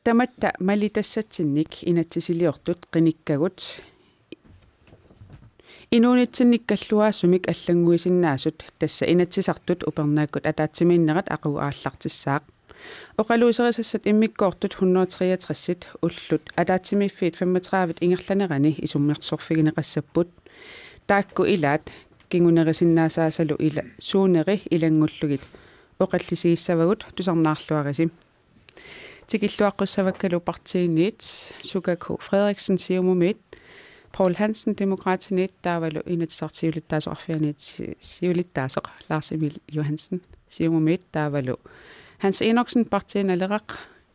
tamatta malitassatsinnik inatsisiliortut qinikkagut inuunitsinnikkalluaassumik аллангуисиннаасут тасса инатсисартут упернааккут атаатсимииннерат ақу ааллартиссаақ оқалуусерисассат иммиккоортут 163-сит уллут атаатсимиффиит 35-вит ингерланерани исуммерсорфигинеқассаппут таакку илаат кингунерисиннаасаасалу ила суунери илангуллугит оқаллисигиссавагут тусарнаарлуарисим тикиллуаққуссаваккалу партиинниит Sugaku Frederiksen сиумумит Paul Hansen demokratinet taavalu inatsartiulittaasuqarfianiit siulittaasaq Lars Emil Johansen siumumit taavalu Hans Enoksen partiinaleraq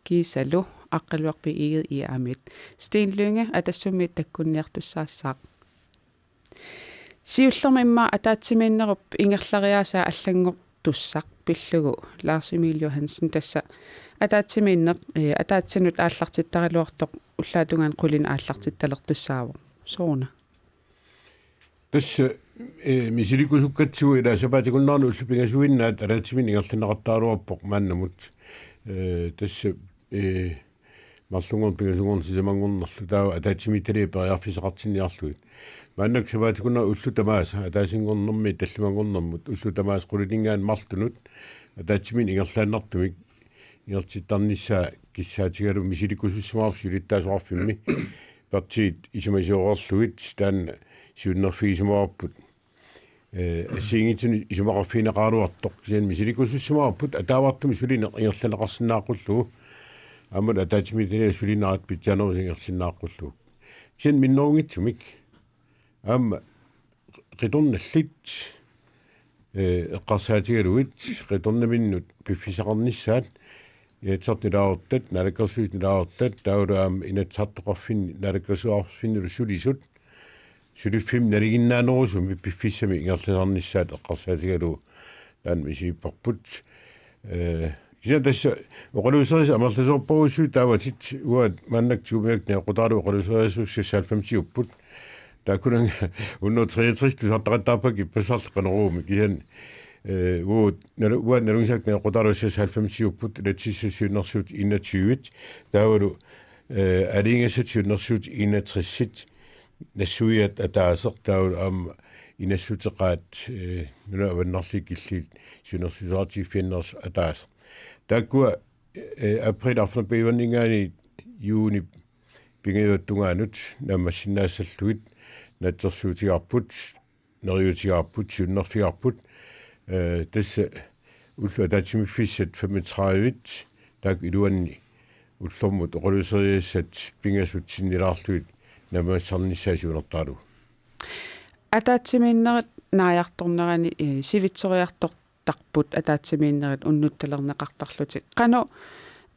kiisalu aqqaluarpi iged i amit Sten Lynge atassumit takkunniartussaassaaq siullermimma ataatsimiinnerup ingerlariaasaa allangortussaq pillugu Lars Emil Johansen tassa ataatsimiinneq ataatsinut aallartittariluartoq ullaatungaan qulin aallartittalertussaavo soona tässä misilikusukkatsuu ila sapaatikunnaarnu ullupingasuinnaat araatimin ingerlanaqattaaruarpoq maannamut tässä marlungon pingasungorn sisamangornerlu taa ataatimittali periarfiseqartinniarluit maannak sapaatikunnar ullutamaasa ataasingornermi tallimangornermut ullutamaas quliningaan martunut ataatimin ingerlaannartumik ingertittarnissaa kissaatigalu misilikusussumaarpsi ulittaasuarfimmi partiit isumasiororluit taan siunnerfiisumaarput asiingitun isumaqarfiinaqaaluartoq sian misilikusussumaarput ataavartumi sulina ingerlaneqarsinnaaqullugu amut ataatimittali sulinaat pitjaanerusingersinnaaqullugu sian minnerungitsumik amma qitornallit eqqarsaatigaluit qitornaminnut piffisaqarnissaat inatsartilaaortat nalakkersuitnilaaortat taulaam inatsartoqarfinni nalakkersuarfinnilu sulisut suliffim naliginnaanerusumi piffissami ingerlasarnissaat eqqarsaatigalu taan misipparput kisa tassa oqaluuseris amerlasorporussuu taavatit uat maannaktuumiakne qutaalu oqaluuserisussasaalfamsiupput taakunang 163 tusartaqattaarpaki passarleqaneruumi kisan uut nalungsakne qutaalussasaalfamsiupput latsissasuunnersuut 21 taavalu aliingassatuunnersuut 61 nassuiat ataaseq taavalu aama inassuteqaat nuna avannarlikilliit sunersusaartiiffianners ataaseq taakkua april arfnerpiivanningaani juuni pingajuattungaanut naammassinnaassalluit natsersuutigarput neriutigarput suunnerfigarput tassa ullu ataatimiffissat 35-vit taak iluanni ullormut oqaluseriassat pingasutsinnilaarluit naamassarnissaasuunertaalu атаатсимииннерит нааярторнерани сивитсориарторtarput атаатсимииннерит уннутталернеқартарлутик қано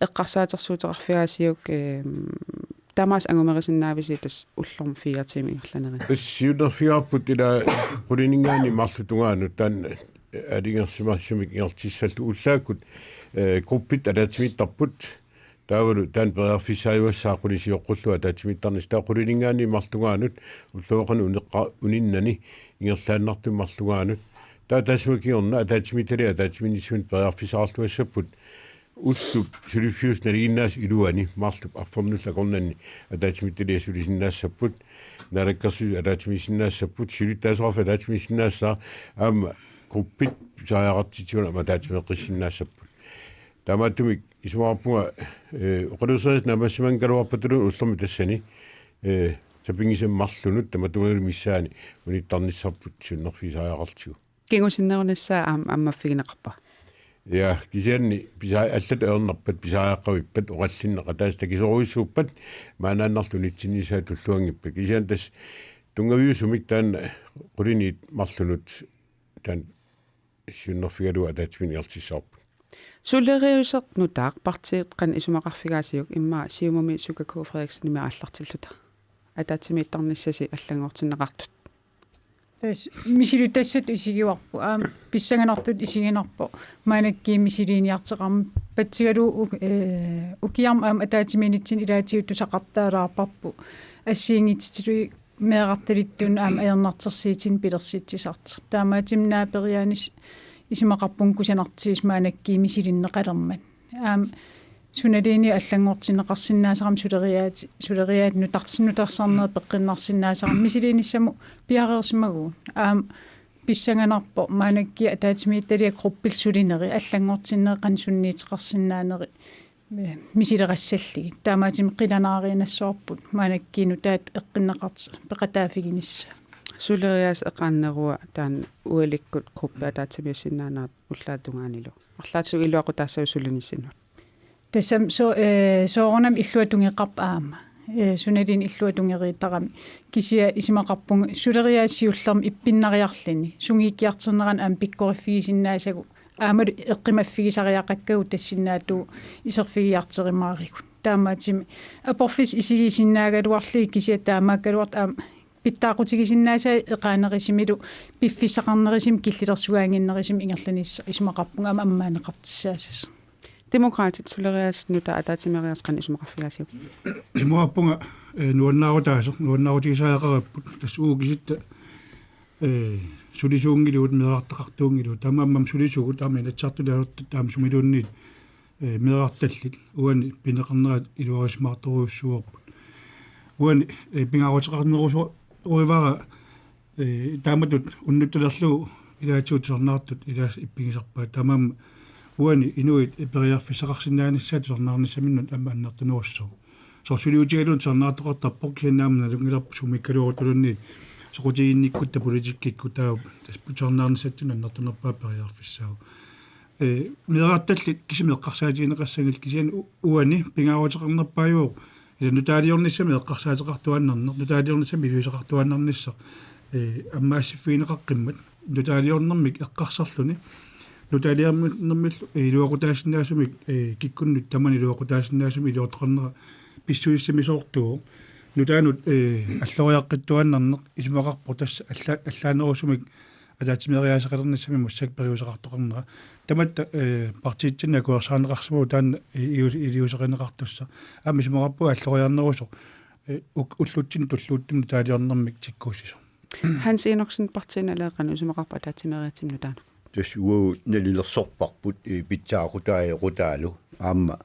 эққарсаатерсуутеқарфигаасиук тамаас ангумерисиннаависи тас уллорм 4 тими ирланери писсиунерфиарпут ила qulинингаани марлутунгаанут таан алингерсимассумик иертиссаллу уллааккут группит алаатимиттарпут таавалу таан периарфисааюассаақулисиоққуллу атаатимиттарнис таа qulинингаани марлунгаанут уллуоқану униннани ингерлааннартум марлунгаанут таа тасмукиорна атаатимиттали атаатиминисуун периарфисаарлуассаппут уллу сулиффиус налигиннаас илуани марлуп арфорнуллагорнанни атаатимитталиасулисиннаассаппут налаккерсу атаатимисиннаассаппут сулиттаасораф атаатимисиннаассаа аама группит сааяартитиуна атаатимеққиссиннаассаппут таамааттумик исумаарпунга оқалусерис намассимангалуарпатулу уллерми тассани сапингисам марлунут таматунгали миссаани униттарниссарпут суннерфисааяақартигу кингусиннерунissaа аммаффигинеқарпа я кисианни писаа аллат аернарпат писаааққавиппат оқаллиннеқа таас такисоруиссууппат maaнааннарлу нитсинисаа туллуангиппа кисиан тас тунгавиусумик таан quliniit марлунут таан суннерфигалу атаатиминиартиссаарпут сулериусернутаақ партиит qan исумақарфигаасиук имма сиумуми Sugaku Frederiksen ними ааллартиллута атаатимииттарниссаси аллангортиннеқартут тас мисилутассат исигиуарпу писсаганартут исигинарпо маанакки мисилиниартеқарми патсигалу укиарма атаатиминитсин илаатиутту сақартаалаарпарпу ассиингитсилуи меэқарталиттун аернартерсиитин пилерсиитсисартер таамаатимнааперианис исимақарпун кусанартиис маанакки мисилиннеқалермат sunaliini аллангуортинеқарсинаасарам сулериаат нутартиннутарсарнер пеққиннарсинаасарам мисилиинissаму пиареерсимагуун писсанганарпо маанакки атаатимиитталиа группилсулинери аллангуортиннеқан сунниитеқарсинаанери мисилерассаллиги таамаатими қиланааринассуарпут маанаккиину таат эққиннеқарт пеқатаафигинисса сулериас эқааннеруа таан уаликкут группа атаатимиассинаанаат уллаатунгаанилу арлаатсу илуақу таассау сулиниссинут тассам соорнам иллуатунгеқарп аама суналин иллуатунгерииттарами кисия исимақарпунг сулериаассиуллерми иппиннариарлини сунгииккиартернеран аам пиккориффигисиннаасагу аамалу эққимаффигисариақаккагу тассиннаату исерфигиартеримааригу таамаатими апорфис исигисиннаагалуарлии кисия таамааккалуарт аам питтаақутигисиннаасаа эқаанерисимилу пиффисақарнерисим киллилерсугаангиннерисим ингерланисса исмақарпунга аммаанеқартиссаасас демократит сулериас нута атаатимериарсқан исмақарфигасиу исмақарпунга нуаннаарутигисаақараппут тассуугиситта сулисуунгилуут мерартақартуунгилу тамааммам сулисуугут аама натсартулаалерт таам сумилуунни мерарталлит уани пинеқарнерат илуарисмаарторуussуарпут уани пингаарутеқарнерусу уивара тааматут уннутталерлуу илаатиут сорнаартут илаас иппигисарпаа тамаам уани инуит эпериарфисақарсинааниссаат сорнаарниссаминнут амма аннертунеруссоо сорсулиутигалун сорнаартоқартарпоқ кианнаамна лунгиларпу сумиккалуурутулунни соқутигинниккутта политиккиккутаа таспутсорнаарниссаттун аннертунерпаа периарфиссаа миратталлит кисимеққарсаатиинеқассагил кисиан уани пингаарутеқарнерпааюу ила нутаалиорниссами эққарсаатеқартуаннарнер нутаалиорниссами илуисеқартуаннарнисса аммаассиффиинеқаққиммат нутаалиорнэрмик эққарсарлуни нутаалиарнэрмиллу илуақутаасиннаасумик киккуннут тамани илуақутаасиннаасуми илуортеқарнера писсуиссами соортуу нутаанут аллориаққиттуаннарнер исмақарпо тасса аллаанерусумик атаатимериаасеқалерниссами массак периусеқартоқарнера таматта партиитсинна куерсаанеқарсиму таан илиусеқинеқартусса аама исмақарпу аллориарнерусо уллутсин туллууттим нутаалиорнэрмик тиккуусисо Hans Enoksen partiналеэққан усумақарпа атаатимериатсимну таана тас уу налилерсорпарпут питсаарутаалу аама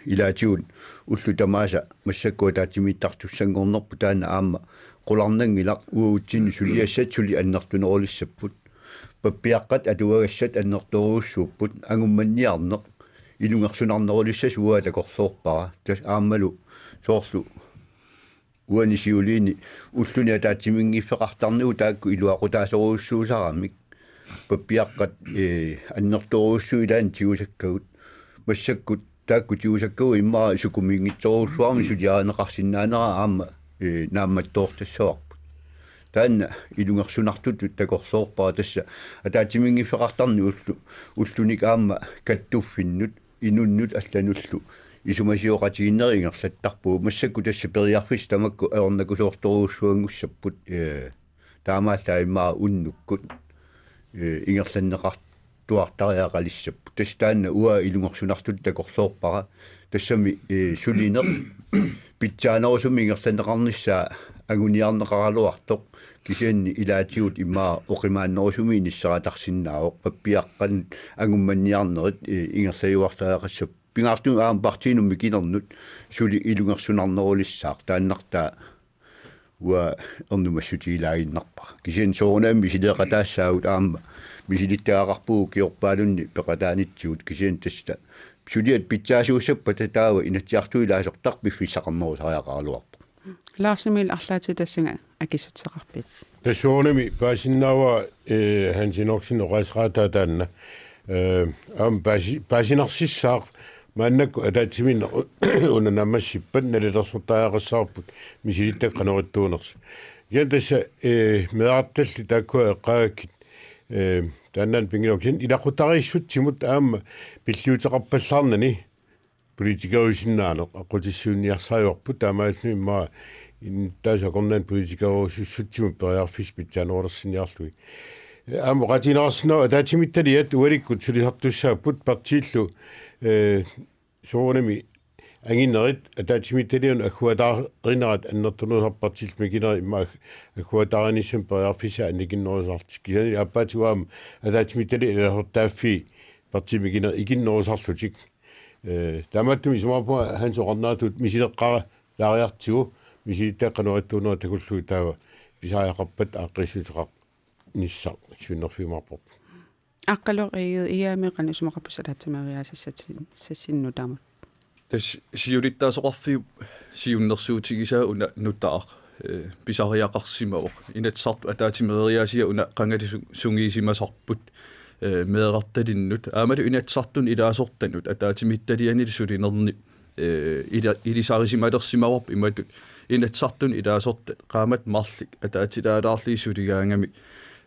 илаатиун уллутамааса массаккуа таатимииттартуссангорнерпу таана аама qulарнангилақ уутсин сулиассат сули аннертунерулиссаппут паппиаққат атуагассат аннерторуussууппут ангумманниарнеқ илунгерсунарнерулиссас уаатакорсоорпара тас аамалу соорлу уанисиулини уллуни атаатимингиффеқартарнуу таакку илуақутаасоруuссуусарамик паппиаққат аннерторуuссуилаан тиусаккагут массаккут таакку тиусаккагу иммаа сукумингитсоруuссуарми сулиаанеқарсинаанера аама наамматтоортассуарпут таанна илунгерсунартут такорсоорпаа тасса атаатимингиффеқартарни уллуник аама каттуффиннут инуннут аллануллу исумасиоқатигиннерингерлаттарпуу массакку тасса периарфис тамакку аорнакусоорторуuссуангуссаппут таамааллаа иммаа уннуккут ингерланнеқартуартариақалиссаппу тасса таанна уа илунгерсунартут такорсоорпара тассами сулинер питсаанерусуми ингерланнеқарнissaа агуниарнеқаралуартоқ кисианни илаатиут иммаа оқимааннерусуми ниссаратарсиннаавоқ паппиаққан агумманниарнерит ингерлаюартариақассап пингаартун аам партинумми кинернут сули илунгерсунарнерулиссаақ тааннартаа уа орнумассутиилаагиннарпа кисиан соорнаамми силеқатаассаагут аама мисилиттаагаарпуу киорпаалунни пеқатаанитсуут кисиан тасса сулиат питсаасууссаппа татаава инатсиартуилаасортар пиффисақарнерусариақаралуарпа Lars-Emil арлаати тассинга акиссатсеқарпит тассуунами паасиннаава Hans Enoksen оqaasraata таанна ам паасинарсиссаақ мааннакку атаатимин унанамассиппат налилерсортаариақассаарпут мисилиттаққанеритуунерс янтасса меарталли тааккуа эққаагаккит тааннаан пингиноксин илақутариссутсимут аама пиллиутеқарпаллаарнани политикерусиннаанеқ аққутиссуунниарсаажорпут таамаалми маа интаасакорнан политикерусуссутсимут периарфис питсаанерулерсиниарлуи аама qatiinerarsnaa ataatimittaliat ualikut sulisartussaaput partiillu soornami anginnerit ataatimittaliun akhuataarinerat annertunuusarpartiil mikineri imma akhuataarinissum periarfisa annikinnerusartis kisani appaatuam ataatimittali ilasortaaffi parti mikineri ikinnerusarlutik таматтуми сумапуа хансоқарнаатут мисилеққара лаариартигу мисилиттааққануаттуунера такуллуи таава писааяқарпат ааққиссутеқар ниссақ сюннерфимарпоп аққалоқ иаамеқана сумақаппусалаатсамариаасассатин сассинну таамат тас сиулиттаасоқарфиу сиуннерсуутигисаа уна нутаақ писариақарсимавоқ инатсарту атаатимериасия уна қангалису сунгиисимасарпут меэрарталиннут аамалу инатсартун илаасортанут атаатимитталиани сулинерни илисарисималерсимаварп иматут инатсартун илаасортат qaamат марлик атаатилаалаарлии сулигаангами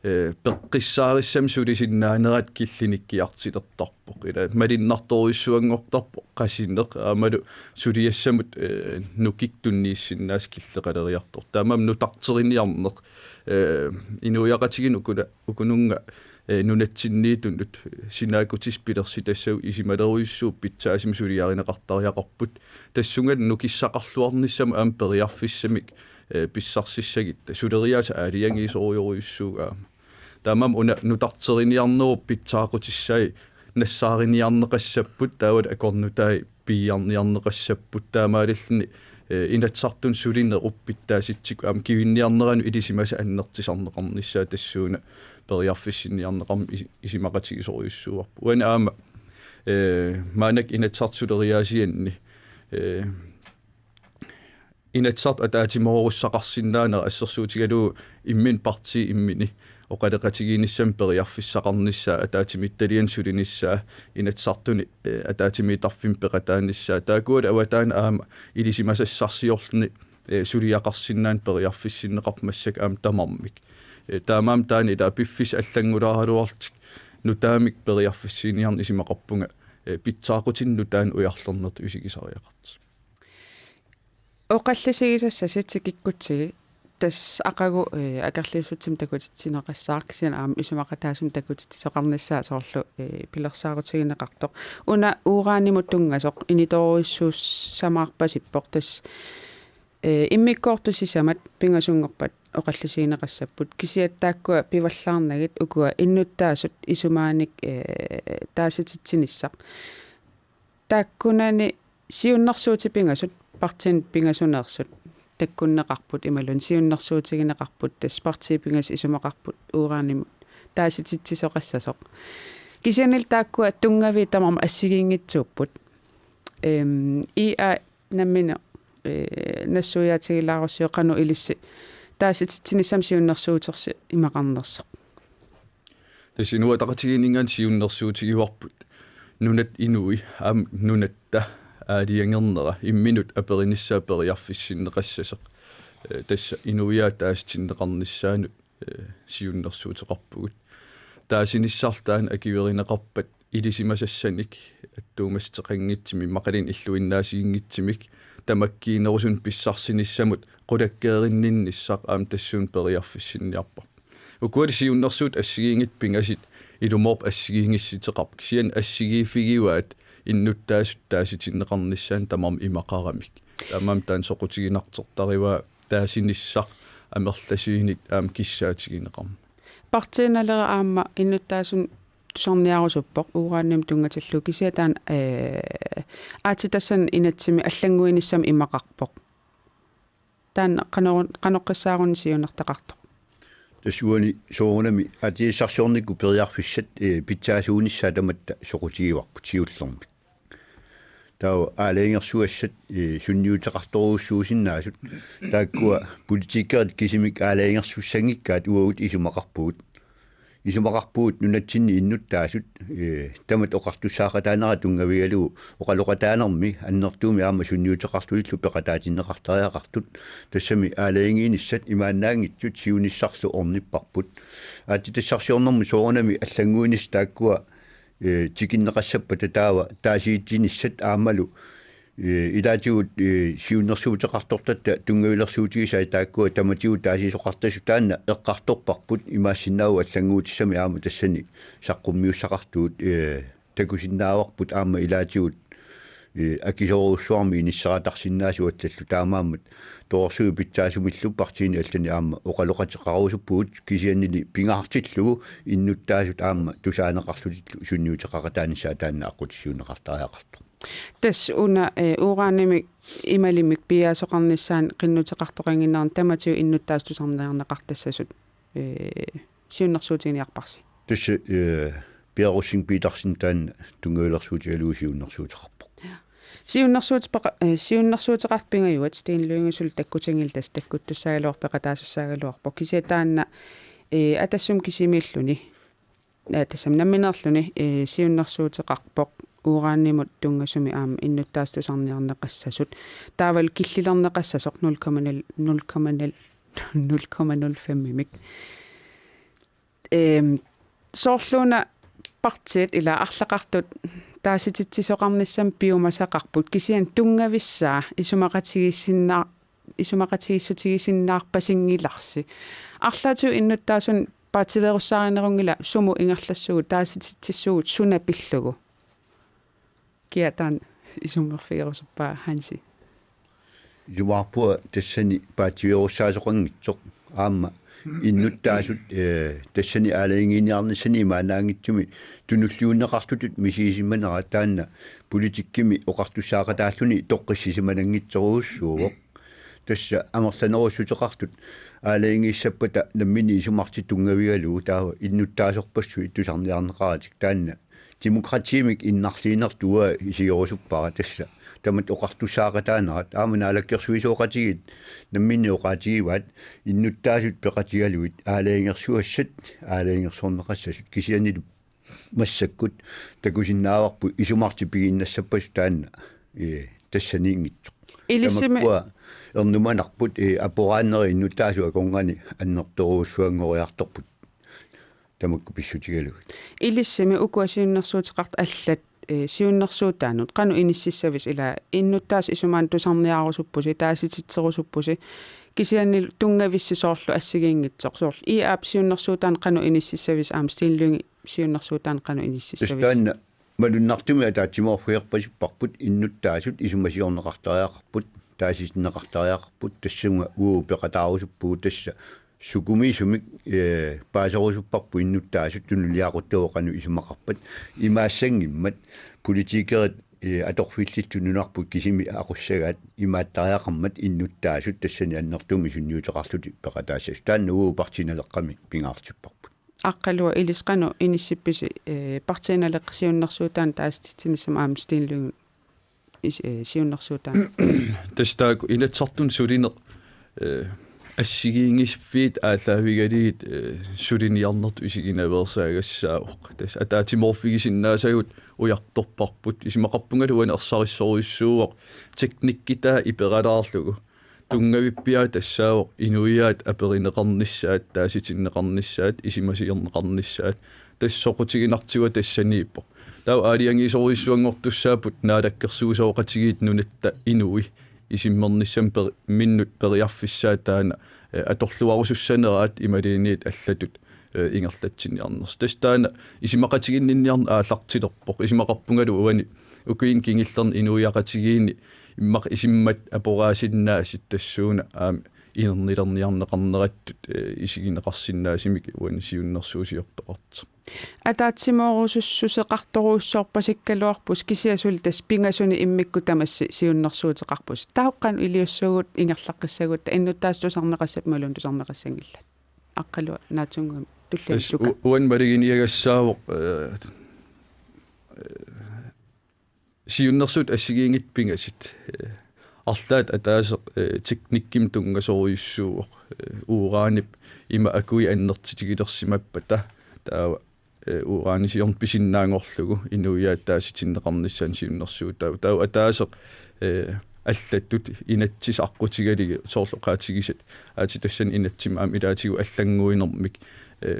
пеққиссаарissam сулисиннаанерат киллиниккиартилертарпоқ ила малиннарторуиссуангортарпоқ қасиннеқ аамалу сулиассамут нукиктуннииссиннаас киллеқалериартор таамам нутартериниарнеқ инуяқатигин укунунга нунатсинниитуннут синаакутис пилерси тассау исималеруиссуу питсаасим сулиаринеқартариақарпут тассунгал нукиссақарлуарниссам аам периарфиссамик писсарсиссагитта сулериааса аалиангиисоруйоруиссуугаа таамам уна нутартериниарнеру питсаақутиссаи нассаариниарнеқассаппут таават акорнутаи пиарниарнеқассаппут таамаалиллни инатсартун сулинеруппиттааситсик аам кивинниарнерану илисимаса аннертисарнеқарниссаа тассууна периарфиссинниарнеқарми исимақатигисоруйуссуарпу уана аама маанак инатсартсулериаасианни инатсарт атаатиморуссақарсинаанера ассерсуутигалуу иммин парти иммини оқалеқатигииниссам периарфиссақарниссаа атаатимитталиан сулиниссаа инатсартуни атаатимиитарфим пеқатааниссаа таакуат аватаан аама илисимасассарсиорлни сулиақарсинаан периарфиссиннеқармассак аам тамармик таамаам таани ила пиффис аллангулааралуартик нутаамик периарфиссиниарни исимақарпунга питсаақутинну таан уярлернерт усигисариақарт оқаллисигисасса ситсикиккутсиги тас ақагу акерлиуссутсим такутитсинеқассааркисина аама исумақатаасум такутитсоқарниссаа соорлу пилерсаарутигинеқартоқ уна уураанимут тунгасоқ иниторуиссууссамаарпасиппоқ тас иммиккоортусисамат пингасунгорпат оқаллисигинеқассаппут кисиаттааккуа пиваллаарнагит укуа иннуттаасут исумааник таасититсиниссақ тааккунани сиуннэрсуути пингасут партин пингасунеерсут таккуннеқарпут ималун сиуннэрсуутигинеқарпут тас парти пингас исумақарпут уураанимут таасититсисоқассасоқ кисианил тааккуа тунгави тамарма ассигиингитсууппут иа наммина нассуяатигилаарусиоқану илисси таасититсинissam сиуннэрсуутерси имақарнерсоқ тасинуа тақатигинингаан сиуннэрсуутигиварпут нунат инуи аам нунатта аалиангернера имминут апериниссаа периарфиссиннеқассасеқ тасса инуиаа таастиннеқарниссаанут сиуннэрсуутеқарпугут таасиниссартаан акиверинеқарпат илисимасассаник аттуумастеқангитсими мақалин иллуиннаасиингитсимик тамаккиинерусун писсарсиниссамут қулаккееринниннissaq аам тассуун периарфиссинниарпа укуали сиуннэрсуут ассигиингит пингасит илуморп ассигиингисситеқарп кисиан ассигиифигиуаат иннуттаасут тааситиннеқарниссаан тамам имақарамик тамам таан соқутигинартертариваа таасиниссақ амерласиинит аам киссаатигинеқарма партиналера аама иннуттаасун тусарниарусуппоқ уурааниам тунгаталлу кисиатаан аатитассан инатсими аллангуиниссам имақарпоқ таан қаноққиссаарун сиунертақартоқ тасуани соонами атииссарсиорникку периарфиссат питсаасуунissaа таматта соқутигиварпу тиуллерми таа аалеингерсуассат сунниутеқарторуussуусиннаасут тааккуа политиккерит кисимик аалеингерсуссангиккаат уагут исумақарпуут нунатсинни иннуттаасут тамат оқартуссаақатаанера тунгавигалу оқалоқатаанерми аннертууми аама сунниутеқартуиллу пеқатаатиннеқартариақартут тассами аалеингииниссат имааннаангитсут сиуниссарлу орниппарпут аатитассарсиорнэрми соонами аллангуинис тааккуа тикиннеқассаппа татаава таасиитсиниссат аамалу илаатигут сиуннэрсуутеқартортатта тунгавилэрсуутигисаа тааккуа таматигут таасисоқартасу таанна эққарторпарпут имаассиннаау аллангуутиссами аама тассани саққуммиуссақартуут такусиннааварпут аама илаатигут акисоруссуарми иниссаратарсиннаасу аллаллу таамааммат тоорсуу питсаасумиллу партиини аллани аама оқалоқатеқарусуппуут кисианнили пингаартиллугу иннуттаасут аама тусаанеқарлулиллу сунниутеқаратааниссаа таанна аққутиссуунеқартариақарто Tässä una uuraanimik imalimik piasoqarnissaan qinnuteqartoqanginnaarn tamatiu innuttaastusarnearnaqartassasut siunnersuutiniarparsi. Tässä piarussin piitarsin tän tungoilersuutialuusiunnersuuteqarpoq. Siunnersuuteqarpingajuat stiinluingusul takkutingiltas takkuttussaagalorpeqataasussaagalorpo kisataanna atassum kisimilluni tassam namminerluni siunnersuuteqarpoq uuraannimut tungasumi aama innuttaastusarniarneqassasut taaval killilerneqassasoq 0,05 mimik soorluuna partiit ila арлaqартут таасититсисоқарниссам пиумасақарпут кисиан тунгависсаа исумақатигиссутигисиннаарпасингиларси арлаату иннуттааsun паатилеруссааринерунгила суму ингерлассугу таасититсиссугут суна пиллугу киатан исуммерфигерусуппаа ханси юварпуа тассани паатиуруссаасоқангитсоқ аама иннуттаасут тассани аалаингиниарнissani имаанаангитсуми тунуллиуннеқартутут мисиисимманера таанна политиккими оқартуссаақатааллуни тоққиссисиманангитсоруussууоқ тасса амерланерусутеқартут аалаингиссаппата наммини исумарти тунгавигалуу таава иннуттаасорпассу иттусарниарнеқаратик таанна демократиимик иннарлиинертуа исиорусуппара тасса тамат оқартуссаақатаанерат ааманаалаккерсуисооқатигит намминни оқаатигиваат иннуттаасут пеқатигалуит аалаингерсуассат аалаингерсорнеқассасут кисианилу массаккут такусиннааварпу исумарти пигиннассаппас таанна тассаниингитсоқ илиссими ернуманарпут апорааннери иннуттаасуа конгани аннерторуussуангориарторпут тамакку писсутигалугут илиссими укуасиуннерсуутеқарт аллат сиуннерсуутаанут кану иниссиссавис ила иннуттаас исумаан тусарниарусуппуси таасититсерусуппуси кисианнил тунгависсисоорлу ассигиингитсоқ соорлу и аап сиуннерсуутаан кану иниссиссавис аам стииллунги сиуннерсуутаан кану иниссиссавис таанна малуннартуми атаатимоорфуерпасиппарпут иннуттаасут исумасиорнеқартариақарпут таасиснеқартариақарпут тассунга уу пеқатаарусуппуу тасса сукумисумик паасерусуппарпу иннуттаасут тунулиақуттуоқану исумақарпат имаассангиммат политикерит аторфиллитсунунарпут кисими ақуссагаат имааттариақармат иннуттаасут тассани аннертуми сунниутеқарлути пеқатаассас таанна уу партиналеққами пингаартиппарпут аққалуа илисқану иниссипписи партиналеққсиуннерсуутаан тааститсиниссама аам стииллугу сиуннерсуутаан тастааку инатсартун сулинеқ ассигиингисфиит ааллаавигалигит сулиниарнерту исигинаверсаагассаавоқ тас атаатиморфигисиннаасагут уярторпарпут исимақарпунгалуан ерсариссоруйссууоқ техниккитаа ипералаарлугу тунгавиппиаа тассаавоқ инуиаат аперинеқарниссаат тааситиннеқарниссаат исимасиернеқарниссаат тассоқутигинартигуа тассанииппоқ тау аалиангисоруйссуангортуссаапут наалаккерсуусооқатигиит нунатта инуи исиммерниссам миннут периарфиссаа таана аторлуарусуссанераат ималиниит аллатут ингерлатсиниарнерс тастаана исимақатигиннинниарна ааллартилерпоқ исимақарпунгалу уани укуин кингиллерни инуиақатигиини иммақ исиммат апораасиннаасит тассууна аами инернилерниарнеқарнераттут исигинеқарсиннаасимик уани сиуннерсуусиортоқарт атаатсимоорусуссусеқарторуussоорпасиккалуарпус кисиасул тас пингасуни иммикку тамасси сиуннерсуутеқарпус таоққан илиуссагут ингерлаққиссагут иннуттаастусарнеқассап малун тусарнеқассангилла аққалуа наатунгам туллиассука уан малигиниагассаавоқ сиуннерсуут ассигиингит пингасит арлаат атаасеқ техникким тунгасоруйуссууоқ уураанип има акуи аннертитигилерсимаппата таава ураанисиорн писиннаангорлугу инуиааттааситиннеқарниссаан сиуннерсуутаа тау атаасеқ аллаттут инатсис аққутигалиги соорлоқаатигисат аати тассан инатсимаам илаатигу аллангуинэрмик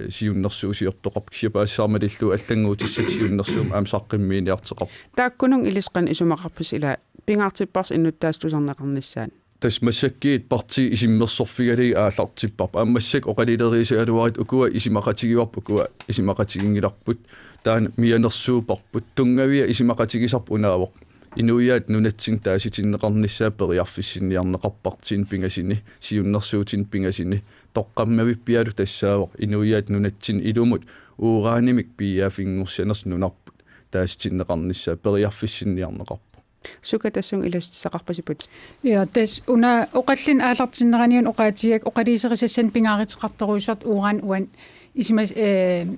сиуннерсуусиортоқарп кисипаассаармалиллу аллангуутиссат сиуннерсуум аам саққиммииниартеқарп тааккунун илисқан исумақарпус ила пингаартиппарс иннуттаастусарнеқарниссаан тас массаккиит парти исиммерсорфигалиги ааллартиппарп аамассак оқалилериисаалуарит укуа исимақатигиуарпу укуа исимақатигингиларпут таана мианерсуупарпут тунгавиа исимақатигисарпу унаавоқ инуиаат нунатсин тааситиннеқарниссаа периарфиссинниарнеқарпартин пингасини сиуннерсуутин пингасини тоққаммавиппиалу тассаавоқ инуиаат нунатсин илумут уураанимик пиаафингорсанерс нунарпут тааситиннеқарниссаа периарфиссинниарнеқарпу Suka tassung ilustissaqarpasiput. Ja, das una oqallin aalartinneraniun oqaatiak oqaliiserisassan pingaaritiqartoruisuart uuran uan isimas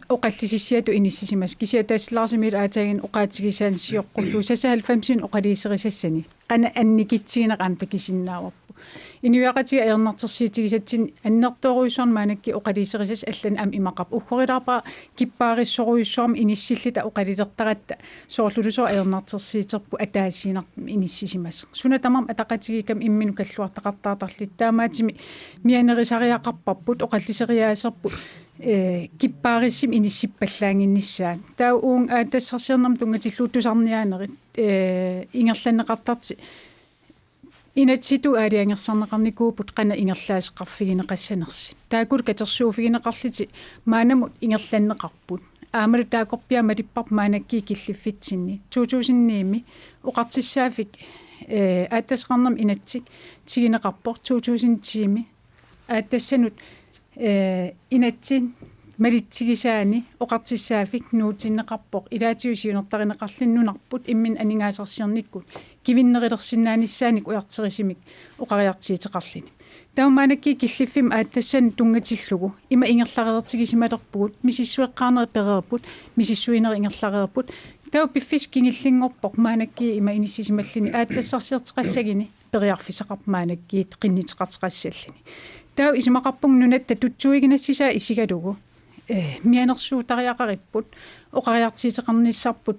oqallisissiatu inissisimas kisiataassalaarsimil aatagin oqaatigisaan siorqullu sasa 90 oqaliiserisassani qana annikitsiineqaam takisinnaawappu iniuaqatiga aernartersiitigisatsin annertoruissormaanakki oqaliiserisas allan am imaqap uggorilaarpa kippaarissoruissorm inissillita oqalilertaratta soorlulusor aernartersiiterpu ataasiinar inissisimas suna tamam ataqatigikam imminu kalluartaqartaatarlit taamaatimi mianerisariaqarparput oqalliseriaaserpu kippaarissim inissippallaaginnissaan taa uung aattassarsiernam tungatilluuttusarniaanerit ingerlanneqartarti inatsitu aaliangersarneqarnikuuput qana ingerlaaseqarfigineqassanersi taakul katersuufigineqarliti maanamut ingerlanneqarput aamalu taakorpia malipparp maanakki killiffitsinnni 2000-niimi oqartissaafik aattaseqarnam inatsik tigineqarpor 2000-tiimi aatassanut inatsin malitsigisaani oqartissaafik nuutinneqarpoq ilaatiusiunertarineqarlinnunarput immin aningaasarsiarnikkut kivinnerilерсиннааниссааник уяртерисимик оқариартиитеқарлини таумаанакки киллиффим ааттассан тунгатиллугу има ингерлареертигисималерпугут мисиссуэққарнери перерпут мисиссуинери ингерлареерпут тау пиффис кингиллингорпоқ маанакки има иниссисималлини ааттассарсиертеқассагини периарфисеқарп маанаккиит қиннитеқартеқассаллини тау исимақарпуг нунатта тутсуигинассисаа исигалугу мианерсуутариақариппут оқариартиитеқарниссарпут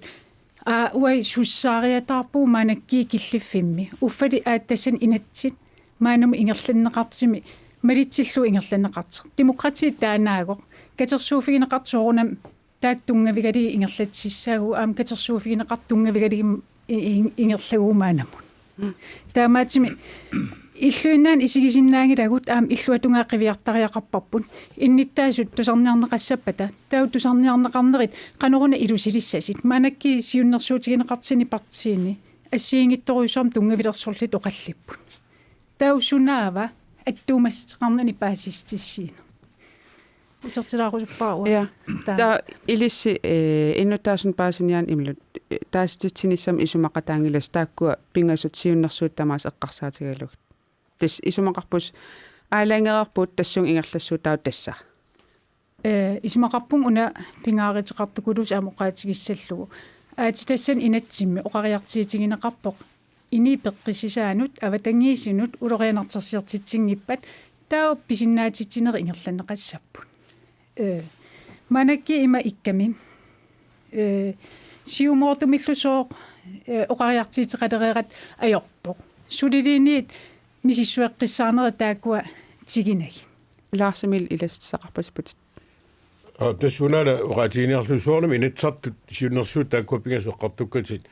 уай суссаариатаарпуу маанакки киллиффимми уффали ааттассан инатсит маанаму ингерланнеқартими малитсиллу ингерланнеқартер демократиит таанаагоқ катерсууфигинеқартсоорунам таак тунгавигали ингерлатсиссаагу аам катерсууфигинеқартунгавигали ингерлагуу маанамут таамаатими иллуиннаан исигисиннаангилагут аам иллуатунгааққивиартариақарпарпут инниттаасут тусарниарнеқассаппата тау тусарниарнеқарнерит қанеруна илусилиссасит маанакки сиуннерсуутигинеқартсини партиини ассиингитторуйсуарм тунгавилерсорлит оқаллиппут тау сунаава аттуумассеқарнани паасистиссиина утертилаарусуппаа Ja, der ilissi innutaasun paasiniaan imlut taastitsinissam isumaqataangilas taakkua pingasut siunnersuuttamaas eqqarsaatigalugt tas isumaqarpus aalaangerarpuut tassung ingerlassuutau tassa isumaqarpung una pingaariteqartukulus amoqaatigissallugu aatistassan inatsimmi oqariartiitigineqarpoq ini peqqisisaanut avatangiisinut ulorianartersiartitsinngippat tau pisinnaatitsineri ingerlanneqassapput manakki ima ikkami siumortumillusoo oqariartiiteqalereerat ajorpoq suliliiniit misissueqqissaarneri taakkua tiginagi laasamil ilassaqarpasiput тассунаала оqatiiniarlusuornami inatsartut siunnersuut taakkuapingassoqqartukkatit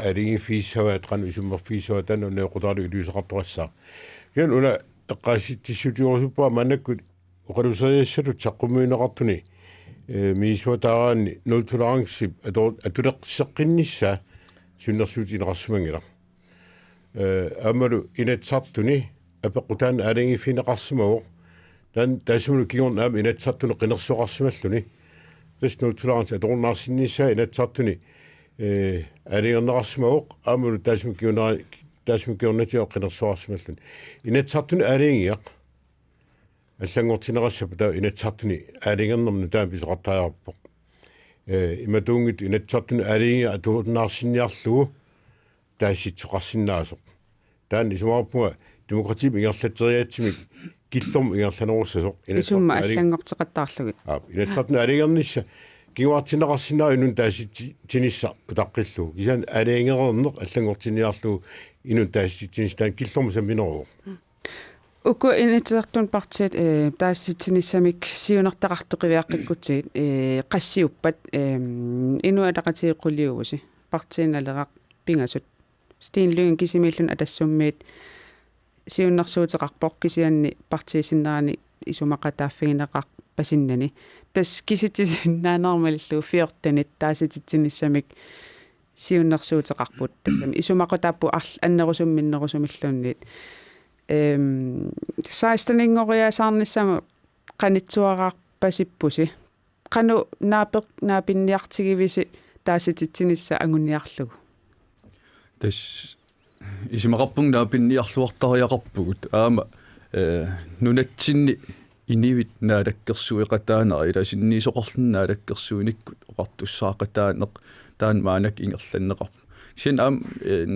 алинги фииссаваат qanu isummerfiissava tanu neoqutaarlu iluiseqartorassаа yan una eqqaassittissuutiorusuppa mannakkut oqaluseriassalut saqqumuineqartuni miisuataaраанни nultoleranssip atuleqseqqinnissaa siunnersuutineqarsumangila amalu inatsartuni apeqqutaan алинги финеқарсимавоq dan tasumunu kiornaam inatsartuni qinersoqarsimalluni tas nultolerance atornarsinnissaa inatsartuni алингернеқарсимавоq aamulu tasumukiornatio qinersoqarsimalluni inatsartuni алингиaq аллангортинерассапа таа inatsartuni алингернерну таам писоқартаажарпоq иматуунгит inatsartuni алинги атуунаарсинниарлугу таасситсоқарсинаасоq таан исумаарпуга демократип ингерлатсериаатсимик киллорм ингерланеруссасоq isumma аллангортеқаттаарлугит inatsartuni алингернисса кигуартинеқарсинаа инун таасситинисса утаққиллугу кисаан алингернеқ аллангортиниарлугу инун таасситинистаан киллорм саминеругу Ukku initsartun partiet taassitsinnissamik siunertaqartuqiviaqqikkutsiit qassiuppat inualaqatiiqulliugusi partiinaleqaq pingasut Steen kisimillun atassummiit siunnersuuteqarpoq kisianni partiisinnerani isumaqataaffigineqaq pasinnani tas kisitisinnaanarmallu fiortanit taassitsinnissamik siunnersuuteqarput tassami isumaqutaappu annerusumminnerusumilluunniit saastaninngoriasaarnissamu qanitsuaraarpasippusi qanu naapinniartigivisi taassititsinissa angunniarlugu тас исимақарпунгнаа пинниарлуартариақарпугут аама нунатсинни инивит наалаккерсуиқатаанера иласинниисоқарлуннаалаккерсуиниккут оқартуссаақатаанеқ таан маанак ингерланнеқарп син ам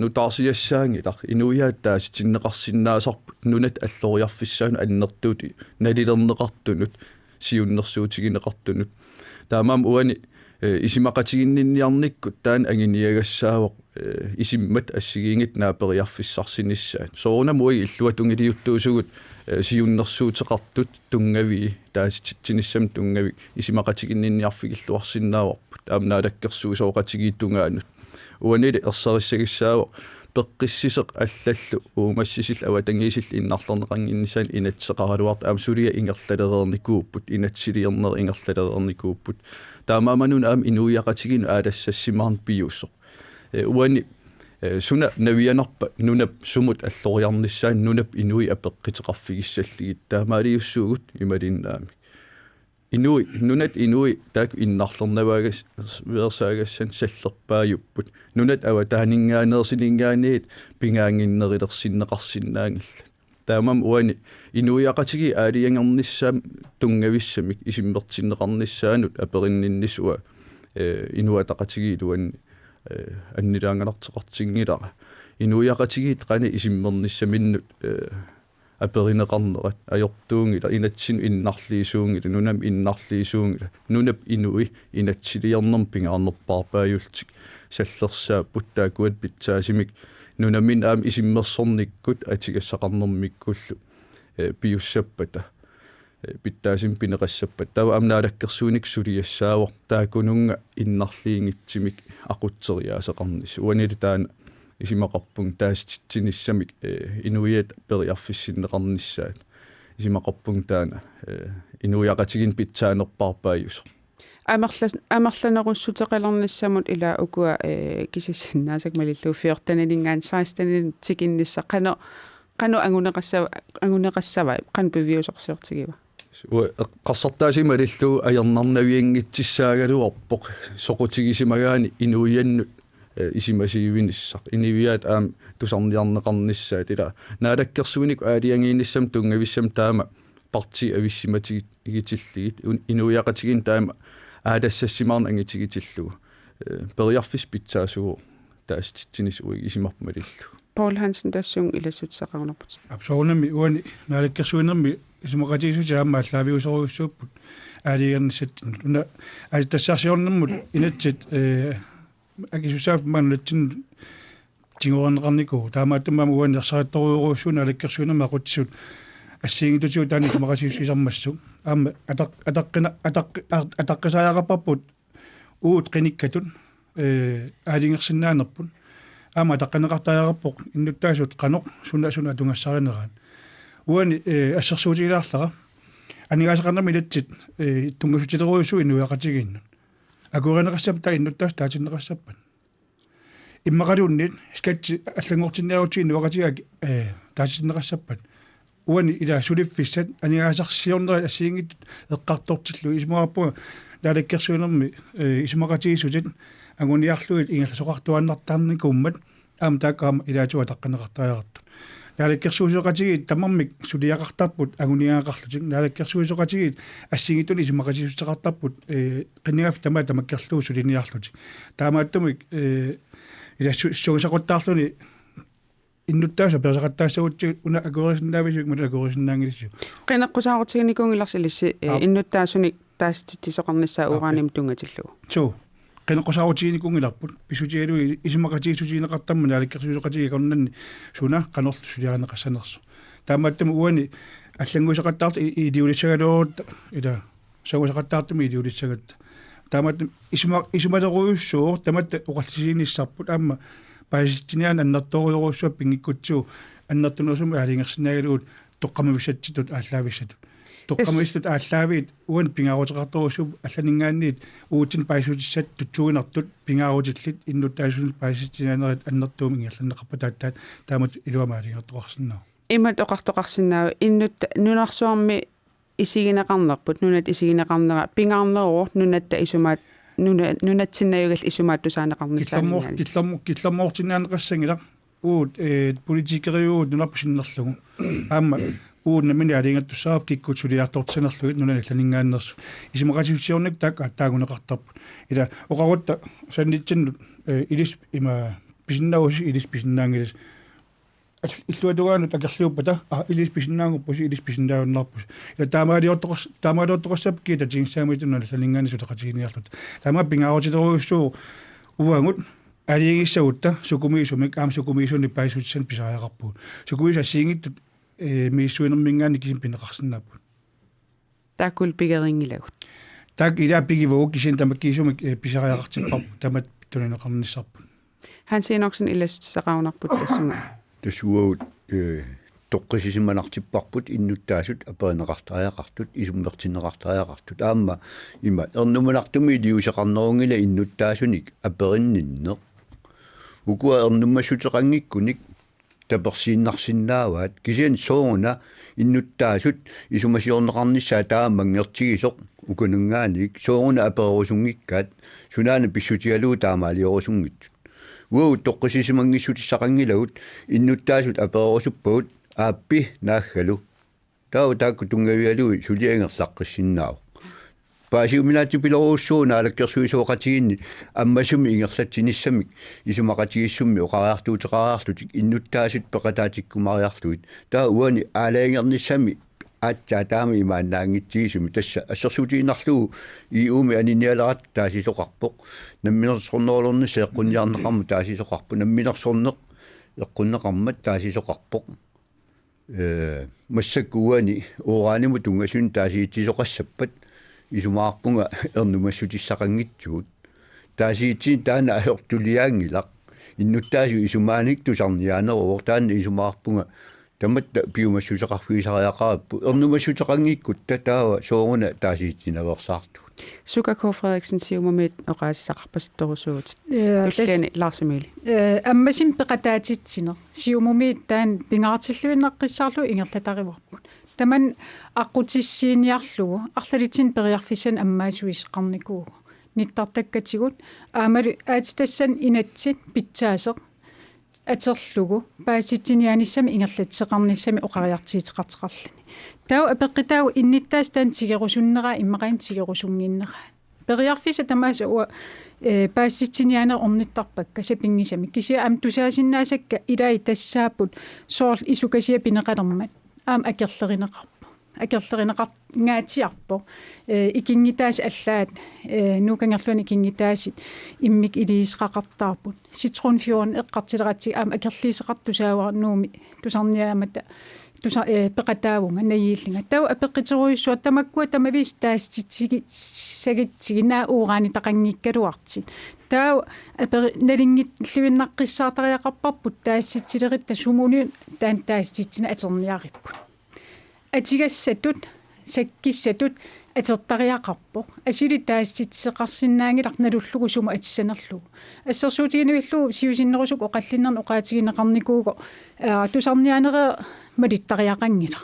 нутаарсиассаангилар инуяаттаас тиннеқарсиннаасарпут нунат аллориарфиссаан аннертуути налилернеқартунут сиуннэрсуутигинеқартунут таамаам уани исимақатигиннинниарниккут таан ангиниагассаавоқ исиммат ассигиингит наапериарфиссарсиниссаат соорунамуи иллуатунгилиуттуусугут сиуннэрсуутеқартут тунгави тааситсинissam тунгави исимақатигиннинниарфигиллуарсинааварпут аамнаалаккерсуусооқатигииттунгаанут уанили ерсариссагиссаавоқ пеққиссисеқ аллаллу уумассисил аватангиисил иннарлернеқангиннисаан инатсеқаралуарт аамсулия ингерлалерерникууппут инатсилиернер ингерлалерерникууппут таамааманун аам инуиақатигин аалассассимаарн пиуссоқ уани суна навианарпа нунап сумут аллориарниссаан нунап инуи апеққитеқарфигиссаллигит таамаалиуссуугут ималиннаами инуи нунат инуи таак иннарлернаваагас версаагассан саллерпаажуппут нунат ава таанингаанерсилингааниит пингаангиннерилерсиннеқарсинаангилла таамам уани инуиақатиги аалиангерниссаам тунгависсамик исиммертиннеқарниссаанут аперинниннисуа инуатақатиги луан аннилаангалартеқартингилара инуиақатигиит қани исиммерниссаминнут аперинеқарнерат аёртуунгила инатсин иннарлиисуунгила нунам иннарлиисуунгила нунап инуи инатсилиарнерм пингаарнерпаарпаажултик саллерсаа путтаакуат питсаасимик нунамин аам исиммерсорниккут атигассақарнермиккуллу пиуссаппата питтаасим пинеқассаппат тава амнаалаккерсууник сулиассаавор таакунунга иннарлиингитсимик ақутсериаасеқарнис уанили таана исимақарпун тааситсиниссамик инуиат периарфиссиннеқарниссаат исимақарпун таана инуиақатигин питсаанерпаарпаажусо амерланеруссутеқалерниссамут ила укуа кисиссиннаасак малиллуу фиортаналингаан саастанин тикиннисса қано ангунеқассава қан пивиусорсиортигива qassartaasima lillu ajarnarnavianngitsissaaгаluarpoq soqutigisimagaani inuiannut isimasiivinissaq iniviaat aam tusarniarneqarnissaat ila naalakkersuinik aaliangiinissam tungavissam taama parti avissimatigitiilligit inuiaqatigin taama aalassasimaarn angitigitillu periarfis pitsaasugu taastittinis uig isimarpumalillu Paul Hansen tassung ilassutseqarnerput абсоорнами уани наалаккерсуинерми исмақатигисутаама аллаавиусоруйуссууппут аалиернissattinут уна аалтассаарсиорнэрмут инатсит акисусаав маннатсин тингорнеқарнику таамааттумаама уанерсаратторуйоруссуна алаккерсуинерма ақутсут ассиингитутиу таани исмақатигисисармассу аама атаққисааяқарпарпут уут қиниккатут аалингерсинаанерпут аама таққанеқартаяарпоқ иннуттаасут қаноқ суна тунгассаринерaan уани ассерсуутигилаарлара анигаасақарнами илатсит тунгасутитеруйуссу инуяқатигииннут акуаринеқассап таа иннуттаас таатиннеқассаппат иммақалууннит скатси аллангортиннаавути инуақатигаак таатиннеқассаппат уани ила сулиффиссат анигаасарсиорнера ассиингит эққартортиллу исмаарпу даалаккерсуинерми исмақатигисутит агуниарлуит ингерласоқартуаннартаарникууммат аам таакаама илаатуа таққанеқартаяарту наалаккерсуусоқатигит тамармик сулиақартарпут агуниаақарлутик наалаккерсуусоқатигит ассигитуни исмақатигисутеқартарпут қиннигаф тамаа тамаккерлуу сулиниарлутик таамааттумик илассуусақоттаарлуни иннуттааса персақаттаассагутсигут уна акуорисиннаависуик муна акуорисиннаангилиссу qinaqqusaaqutiginikungillarsilисси иннуттаасуник тааститсисоқарнissaa уурааnim тунгатиллугу су qinaqqusaaqutiginikungillarput pisutialui исмақатигисутигинеқартамма наалаккерсуусоқатигикорнанни суна қанерлу сулиаанеқассанерсу таамааттама уани аллангуисақаттаарт идиулиссагалуурут ила сагусақаттаартами идиулиссагат таамааттам исмалеруйуссуу таматта оқаллисиниссарпут аама паиситтиниан аннерторуйоруссуа пингиккутсуу аннертунерсуми аалингерсинаагалуут тоққамависсатситут ааллаависсатут тоққамависсат ааллаавиит уан пингаарутеқартуруссуу алланингаанниит уутин паисутиссат тутсугинартут пингаарутиллит иннуттаасун паиситтинианерит аннертуumi ингерланнеқарпатааттаат таамат илуамаалингерторқарсинаа имат оқартоқарсинаава иннутта нунарсуарми исигинеқарнерпут нунат исигинеқарнера пингаарнероо нунатта исумаат нунатсиннаюгал исумааттусаанеқарнissaani киллэрмоортиннаанеқассангила уут политикериуут нунарпусиннерлугу аама уунна мини алингаттуссаап киккут сулиартортинерлугит нунаналланингааннерсу исумақатиутсиорник таагунеқартарпут ила оқарутта саннитсиннут илис има писиннауси илис писиннаангилис иллуатугаанут акерлиуппата илис писиннаангуппуси илис писиннааваннарпус ила таамаалиоттоқассап кита тингсаамитунна лалингаани сутақатигиниарлут таама пингаарутитеруйуссуу уангут алигиссагутта сукумиисумик сукумиисуни пайсутсан писааяқарпуут сукумииса сиингиттут мииссуинермингаани кисим пинеқарсинааппут тааккул пигерингилагут так илааппигивуу кисин тамаккиисумик писааяақартиппарпу тамат тунинеқарниссарпут хансииноксен илассақаунарпут тассунга тассуут тоққисисиманартиппарпут иннуттаасут аперинеқартааяқартут исуммертинеқартааяқартут аама има ернуманартуми диусеқарнерунгила иннуттаасуник апериннинне укуа ернуммассутеқангиккуник таперсииннарсинааваат кисиан соонна иннуттаасут исумасиорнеқарниссаа таамангертигисоқ укунунгааник соонна аперерусунгиккаат сунаана писсутигалуу таамаалиорусунгит уу тоққисисимангиссутиссақангилагут иннуттаасут аперерусуппагут ааппи наахгалу таа таакку тунгавиалуи сулиангерлаққиссиннаав паасиуминаатипилоруссууна алаккерсуисооқатигинни аммасуми ингерлатсиниссамик исумақатигиссумми оқариартуутеқариарлутик иннуттаасут пеқатаатиккумариарлуит таа уани аалаангерниссами аатсаа таама имааннаангитсигисуми тасса ассерсуутиинарлугу иуми аниниалерат таасисоқарпоқ намминерсорнерулернисса эққунниарнеқарму таасисоқарпу намминерсорнеқ эққуннеқармат таасисоқарпоқ массаккуани орааниму тунгасун таасиитсисоқассаппат исумаарпунга ернумассутиссақангитсуут таасиитсин таана аёртулиаангилақ иннуттаасу исумааник тусарниаанерувор таана исумаарпунга тамат пиумассутеқарфигисариақараппу ернумассутеқангиккут таава сооруна таасиитсинаверсаарту Suka K. Frederiksen siumamit oqaasissaqarpastorussuut уллаани Ларсимили аммасим пеқатаатитсинер сиумумит таан пингаартиллуиннаққиссаарлу ингерлатариварпут таман аққутиссииниарлугу арлалитсин периарфиссан аммаасуисеқарникуу ниттартаккатигут аамалу аатитассан инатсит питсаасеқ атерлугу пааситсинианиссами ингерлатсеқарниссами оқариартиитеқартеқарлани тау апеққитау инниттаас таан тигерусуннера иммақаин тигерусунгиннера периарфиса тамааса уа пааситсинианер орниттарпакка сапингисами кисиа ам тусаасиннаасакка илаи тассаапут соорл исукасиа пинеқалермат аам акерлеринеқар гаатиарпо икингитаас аллаат нукангерлуани икингитаасит иммик илиисеқақартаарпут ситрунфиорн эққартилератсиг аам акерлиисеқартусааварнууми тусарниаамата туса пеқатаавунга наииллинга тау апеққитеруйуссуа тамаккуа тамавис тааститсиги сагитсигинаа ураани тақангиккалуарти тау налингиллуиннаққиссаартариақарпарпут таасситсилеритта сумуни таан тааститсина атерниариппут атигассатут саккиссатут атертариақарпо асили тааститсеқарсинаангилар налуллугу сума атиссанерлугу ассерсуутигинавиллуу сиусиннерусук оқаллиннерн оқаатигинеқарникууго тусарнианера малиттариақангила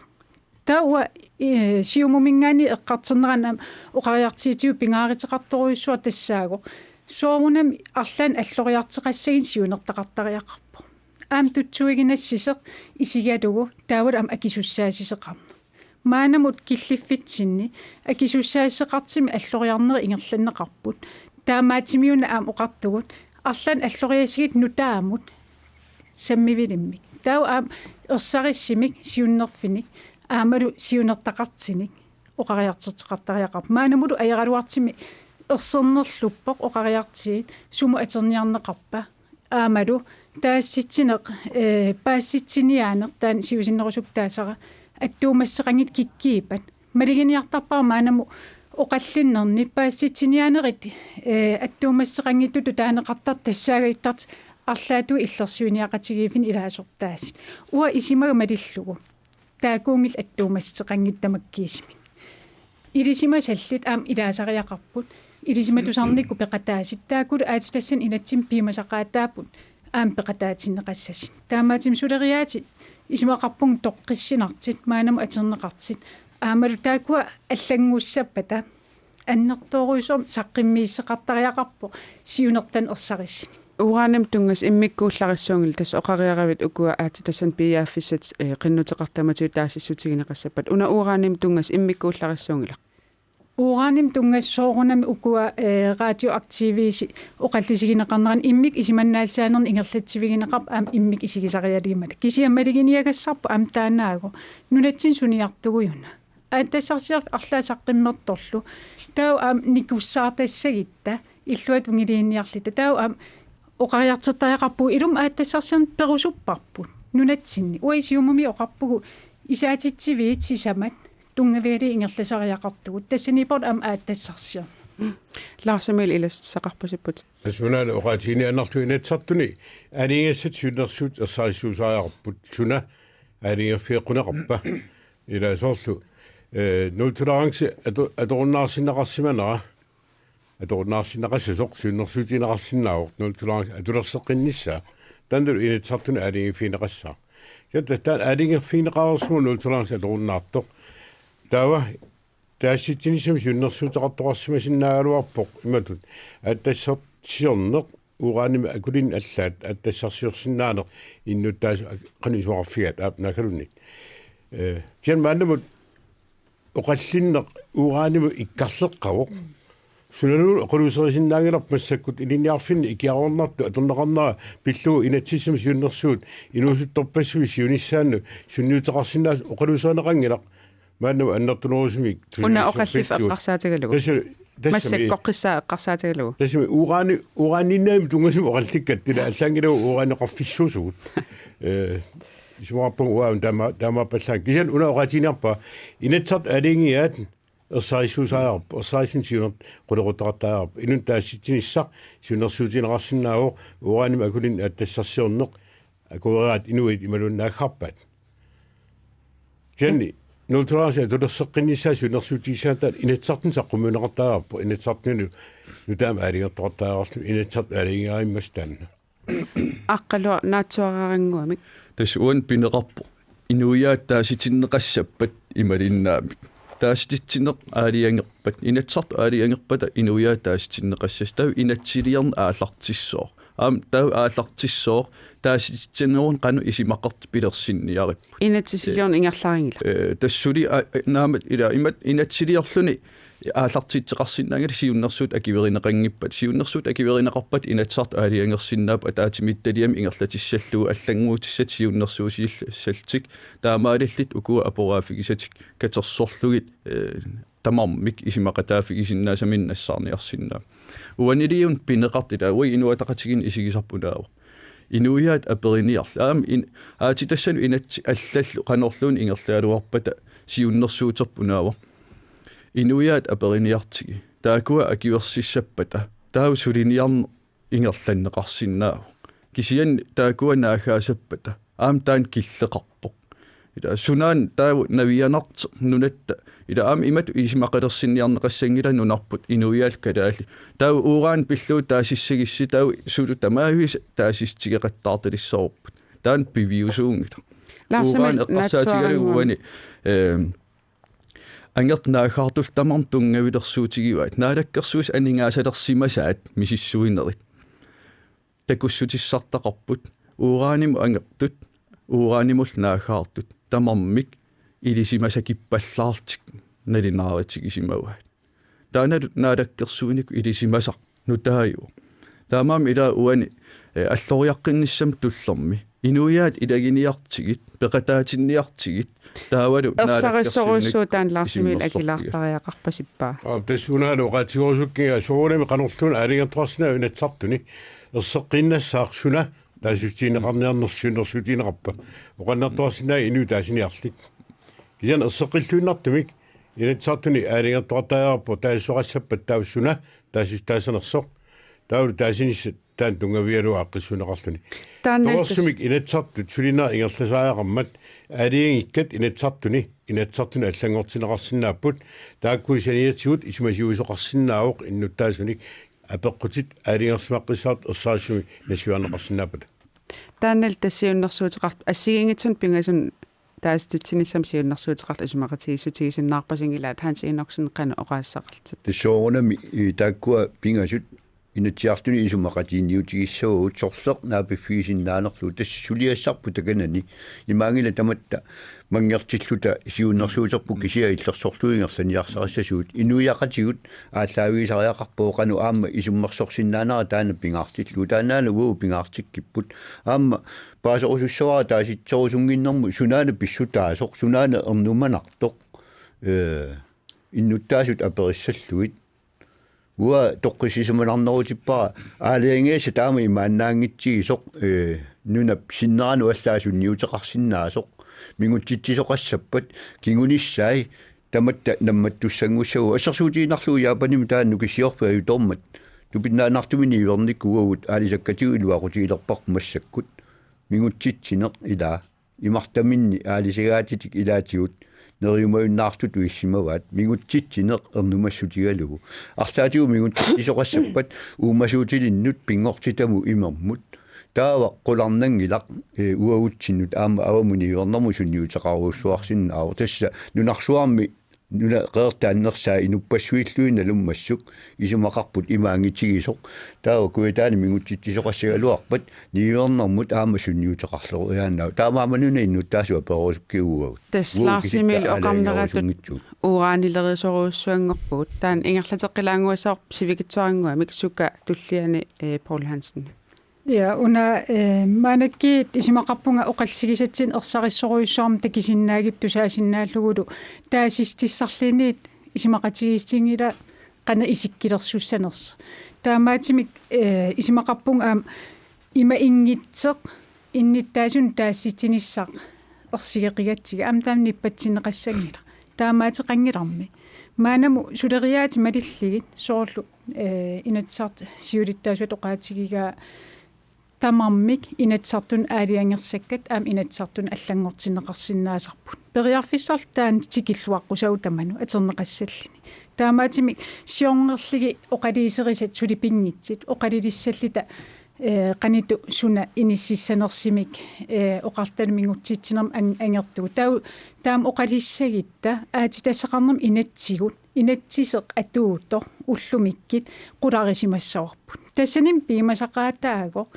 тауа сиумумингаани эққартернерана оқариартиитиу пингааритеқарторуйуссуа тассааго соорунами арлаан аллориартеқассагин сиунертақартариақарпо аам тутсуигинассисеқ исигалугу таавал ам акисуссаасисеқарна маанамут киллиффитсинни акисуссаассеқартими аллориарнери ингерланнеқарпут таамаатимиуна аам оқартугут арлаан аллориасигит нутаамут саммивилиммик тау аам ерсариссимик сиуннерфиник аамалу сиунертақартиник оқариартертеқартариақарп маанамулу аяралуартими ерсернерлуппоқ оқариартигит суму атерниарнеқарпа аамалу таасситсинеқ паасситсиниаанер таан сиусиннерусук таасара аттуумассеқангит киккиипат малигиниартарпаа маанаму оқаллиннерни паасситсиниаанерит аттуумассеқангиттуту таанеқартар тассаагиттарт арлаату иллерсуиниақатигиифин илаасортаас уа исимага малиллугу таакуунгил аттуумассеқангиттамаккиисми илисима саллит аам илаасариақарпут илисима тусарникку пеқатаасит таакулу аатилассан инатсим пимасақаатаапут аам пеқатаатиннеқассасин таамаатим сулериаати исимақарпун тоққиссинартит маанаму атернеқартит аамалу таакуа аллангуссаппата аннертооруусом саққиммииссеқартариақарпо сиунертан ерсарissini урааним тунгас иммиккууллариссуунгил тас оқариаравит укуа аати тасан пиааффиссат қиннутеқартамату таассиссутигинеқассаппат уна урааним тунгас иммиккууллариссуунгила урааним тунгас соорунами укуа радиоактивиси оқаллисигинеқарнеран иммик исиманнаалсаанерни ингерлатсивигинеқарп аам иммик исигисариалиимат кисиаммалигиниагасарпу аам таанаагу нунатсин суниартугуюна ааттассарсиар арлаасаққиммерторлу тау аам никуссаартассагитта иллуат унгилиинниарлита тау аам оқариартертариақарпу илум ааттассарсиарн перусуппарпут нунатсинни уисиумуми оқарпугу исаатитсивиит сисамат тунгавиали ингерласариақартугут тассанипорт аам ааттассарсиар ларсамил илассақарпасиппут сунаан оqaатини аннарту инатсартуни алингассат суннерсуут ерсаарисуусаариарпут суна алингерфиэқунеқарпа иласоорлу нултуларанси аторуннаарсиннақарсиманера аторуннаарсиннақассасоқ суннерсуутинеқарсиннаавоқ нултуларанси атулерсеққиннissaa тандул инатсартуни алингерфиинеқассаа ятта алингерфиинеқарсуун нултуларанси аторуннаартоқ таава таасситсинисами суннерсуутеқартоқарсимасиннаагалуарпоқ иматут аттассартсиорнеқ урааними акулин аллаат аттассарсиорсиннаанеқ иннуттаас қанисуарфигат аапнакалунник киан мааннамут оқаллиннеқ урааними иккарлеққавоқ суналу оқулусерисиннаангиларп массаккут илинниарфинни икиарорнарту аторнеқарнера пиллуу инатсиссами суннерсуут инуусутторпассуи сиуниссаанну сунниутеқарсиннаас оқулусернеқангилақ мааннам аннертунерусимик уна оқаллиф эққарсаатагалугу массаккоққиссаа эққарсаатагалугу тасми урааниннаами тунгасим оқалликкат тила аллаангилау ураанеқарфиссуусугут исмаарпун уаун тамааппаллаан кисан уна оқатиниарпа инатсарт алингиаат ерсаарисуусаарп ерсаарисунсиунерт қулеқутеқартаарп инун таасситсиниссақ суннерсуутинеқарсинааво урааним акулин аттассарсиорнеқ акуераат инуит ималуннаахарпат кианни нултрааса тулерсеққиннissaa суннерсуутисаатаат инатсартин саққумунеқартаарпу инатсартнину нутаама алингертоқартаарарлу инатсарт алингаариммастаанна аққалуа наатсуараарангуамик тас уан пинеқарпу инуяат тааситиннеқассаппат ималиннаамик таасититсинеқ аалиангерпат инатсарт аалиангерпата инуяат тааситиннеқассас тау инатсилиерн ааллартиссоо аам тау ааллартиссоо таасититсинерун қану исимақарт пилерсинниарип инатсилиорн ингерларингила тассули наамат ила имат инатсилиорлуни ааллартиитсеқарсиннаангали сиуннерсуут акиверинеқангиппат сиуннерсуут акиверинеқарпат инатсарт аалиангерсиннаап атаатимитталиам ингерлатиссаллугу аллангуутиссат сиуннерсуусииллсалтик таамаалиллит укуа апораафигисатик катерсорлугит тамармик исимақатаафигисиннаасаминнассаарниарсиннаа уанилиун пинеқартила уи инуатақатигин исигисарпунаава инуяат апериниарла аам аатитассану инатси аллаллу қанорлуун ингерлаалуарпата сиуннерсуутерпунаава инуяат апериниартиги таакуа акиверсиссаппата таау сулиниарн ингерланнеқарсиннаава кисиан таакуа наагаасаппата аам таан киллеқарпоқ ида сунаан таау навианарт нунатта ида аам имат исимақалерсинниарнеқассангила нунарпут инуяал калаали таау ураан пиллуу таасиссагисси таау сулу тамаавис таасистигеқаттаарталиссоорпут таан пивиусуунгила ураан эққарсаатигалугуани ангертнаагаартул тамарн тунгавилерсуутигиваат наалаккерсуус анингаасалерсимасаат мисиссуинерит такуссутиссартақарпут урааним ангертут ураанимул наагаартут тамармик илисимасакиппаллаартик налинааратигисимаваат тааналу наалаккерсуиник илисимасар нутааю таамаам ила уани аллориаққинниссам туллерми инуяат илагиниартигит пеқатаатинниартигит таавалу ерсарissоруссуутаан ларсимил акилаартариақарпасиппаа тассунаалу оқаатигорусуккига соорнами қанерлуна алингертуарсинаа инатсартуни ерсеққиннассаарсуна таасутиинеқарниарнерсуинерсуутинеқарпа оқаннертуарсинаа инуу таасиниарлик кисан ерсеққиллуиннартумик инатсартуни алингертуартариарпу таасуқассаппат таассуна таасанерсоқ таулу таасиниссат таан тунгавиалуа аққиссунеқарлуни торсумик инатсартут сулинаа ингерласаариақармат алингиккат инатсартуни аллангортинеқарсинааппут тааккуисаниатсигут исмасиусоқарсинаавоқ иннуттаасуник апеққутит алингерсимаққиссаат ерсаарисуми насуарнеқарсинааппат тааннал тассиуннэрсуутеқарт ассигингитсун пингасун тааститсинissam siunnersuutiqarlu isumaqatigisutigisinnaarpasingila hans inoksenqana oqaassaqartit тиссоорунами тааккуа пингасут инатсиартуни исумақатиинниутигиссуу сорсеқ наапиффигисиннаанерлу тасс сулиассарпу таканани имаангила таматта мангертиллута сиуннэрсуутерпу кисиа иллерсорлуингерланиарсарассасуут инуиақатигут ааллаависариақарпооқану аама исуммерсорсиннаанера таана пингаартиллу таанаана уу пингаартиккиппут аама паасорусуссавара тааситсорусунгиннэрму сунаана писсутаасоқ сунаана ернуманартоқ иннуттаасут апериссаллуит уа тоққисисуманарнерутиппара аалиангиаса таама имааннаангитсигисоқ нунап синнерану аллаасун ниутеқарсиннаасоқ мингутситсисоқассаппат кингуниссаи таматта намматтуссангуссагу ассерсуутиинарлуу яапаними таанну кисиорфа ютормат тупиннаанартумини иверниккуагут аалисаккатигу илуақутигилерпарпу массаккут мингутситсинеқ илаа имартаминни аалисигаатитик илаатигут нериумаюннаарту туиссимаваат мигутситсинеқ ернумассутигалугу арлаатигу мигутсисоқассаппат уумасуутилиннут пингортитаму имермут таава қуларнангилақ уагутсиннут аама авамуни иорнэрму сунниутеқаруссуарсинна аава тасса нунарсуарми нуна қеэртааннерсаа инуппассуиллуина луммассук исумақарпут имаангитигисоқ таава куитаани мигутситсисоқассагалуарпат нииорнэрмут аама сунниутеқарлеру яаннаа таамаамануна иннуттаасуа перорусуккиугагут таслаарсимил оқарнератут ураанилерисоруссуангорпут таан ингерлатеққилаангуасаар сивикитсуарангуа миксука туллиани Paul Hansen Ja, una manakki isimaqarpunga oqalsigisatsin ersarissoruissoorm takisinnaagipp tusaasinnaallugulu taasistissarliniit isimaqatigiistingila qana isikkilersussaners taamaatimik isimaqarpunga ima ingitseq innittaasun taassitinissaq ersigeqigatsiga am taamnippatsineqassangila taamaatiqangilarmi maanamu suleriaati malilligit soorlu inatsart siulittaasuat oqaatigiga тамармик инатсартун аалиангерсаккат аам инатсартун аллангортинеқарсинаасарпут периарфиссарлтаан тикиллуаққусау таману атернеқассаллини таамаатимик сиорнерлиги оқалиисерисат сулипингитсит оқалилиссаллита qanitu suna iniссиссанерсимик оқарталмингутситсинерм ангертугу таам оқалиссагитта аатитассақарнерм инатсигут инатсисеқ атуутор уллумиккит qularisимассаварпут тассаним пимасақаатааго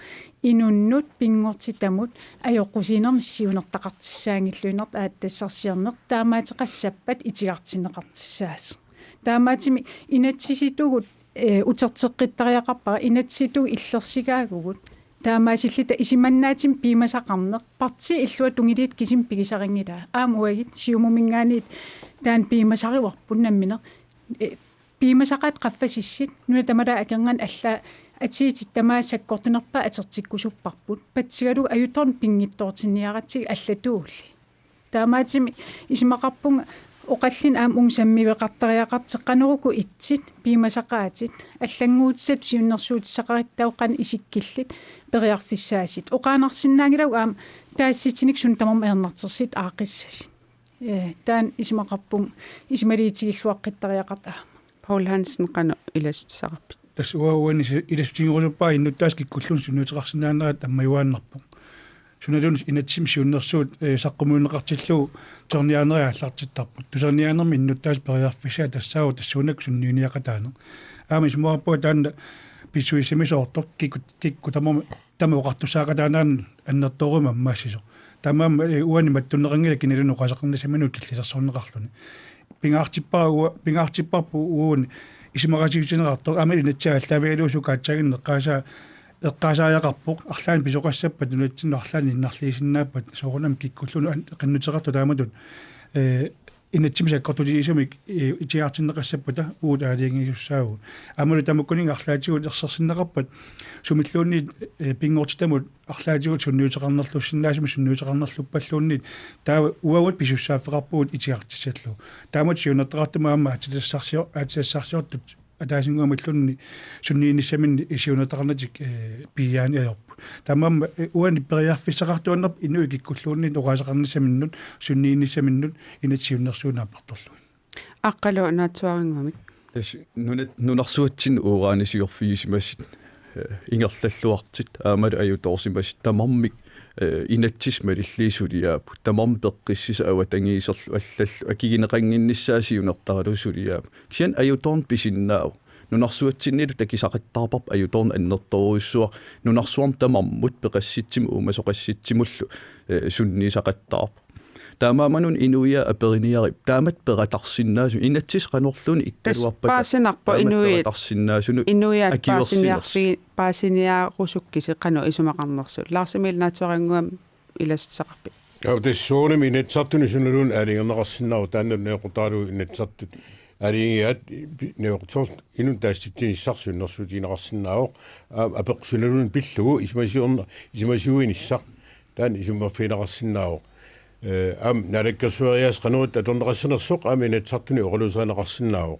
инуннут пингортитамут аёққусинерм сиунертақартиссаангиллуинерт ааттассарсиарнер таамаатеқассаппат итигартинеқартиссаас таамаатими инатсиситугут утертеққиттариақарпара инатситу иллерсигаагугут таамаасиллита исиманнаатим пимасақарнеқ парти иллуа тунгилиит кисим пигисарингила аамуагит сиумумингаанит таан пимасариварпун намминер пимасақаат қаффасиссит нуна тамала акернган алла атиитит тамаассаккортунерпа атертиккусуппарпут патсигалу аюторн пингиттоортинниаратсиг аллатуулли таамаатими исимақарпунга оқаллин аам унгсаммивеқартариақартеққанеруку итсит пимасақаатит аллангуутсат сиуннерсуутиссақариттау қан исиккиллит периарфиссаасит оқаанарсиннаангилау аам таасситиник сун тамам ернартерсит аақиссасит таан исимақарпун исмалиитигиллуаққиттариақарта Paul Hansen qanu ilastусақарпит тас уауани иластингорусуппаа иннуттаас киккуллун сунниутеқарсинаанерат аммаюааннарпу суналун инатсим сиуннерсуут саққумуунеқартиллуу торниаанери аллартиттарпут тусерниаанерми иннуттаас периарфиса тассаау тассунак сунниуниақатаанер аамис муарпуа таанда писуисимисоортор кикку тама оқартусаақатаанаан аннерторума аммаассисо тамаам уани маттуннеқангила киналуну қасақарнасаманут киллисарсорнеқарлуни пингаартиппарпу уун исимақатигутинеқартор амали натсааллавиалуусу каатсагин эққаасааяқарпоқ арлаан писоқассаппат нунатсинну арлаан иннарлиисиннааппат соорунам киккуллуну қаннутеқарту тааматут инатсимисаккортулиисумик итиартиннеқассаппата уут аалиангисуссаагу амалу тамаккунин арлаатигут ерсерсиннеқарпат сумиллуунни пингортитамут арлаатигут сунниутеқарнерлуссиннаасуми сунниутеқарнерлуппаллуунни таа уагут писуссааффеқарпуут итиартиссаллу таамат сиунертеқартумаама атисассарсиортут атаасингуамаллунни суннииниссаминни исиунертақарнатик пияаниаёрпу тамам уани периарфиссақартуаннерп инуи киккуллуунни тоқаасақарниссаминнут суннииниссаминнут инатсиуннерсуунааппарторлу аққалу наатсуарингуамик тас нунарсуатсин уурааnisиорфигисимасит ингерллаллуартит аамалу аюторсимасит тамармик инатсисма лиллиисулиаапу тамарм пеққиссиса аватангиисерлу аллаллу акигинеқангиннссаасиунертаралу сулиаапу кисиан аюторн писиннаау нунарсуатсиннилу такисақиттарпарп аюторн аннерторуиссуа нунарсуарм тамармут пеқасситсиму уумасоқасситсимуллу суннисақаттарп таамааманун инуия апериниарип таамат ператарсиннаасу инатсис канорлуни иккалуарпата паасинарпо инуиат тарсиннаасуну инуиат паасиниарусуккиси қану исумақарнерсу лаарсимил наатуарангуам илассақарпи тассуунами инатсартуни сунулуун аалингернеқарсиннару тааннал неқутаалу инатсартут аалингиат неқутсор инун таасситсинissarsuunnersuutiинеқарсиннаавоқ апеқсуналуун пиллугу исмасиуиниссақ таан исуммаффинеқарсиннаавоқ налаккасуариас qanut аторнеқассанерсоқ инатсартуни оқалусаанеқарсиннаавоқ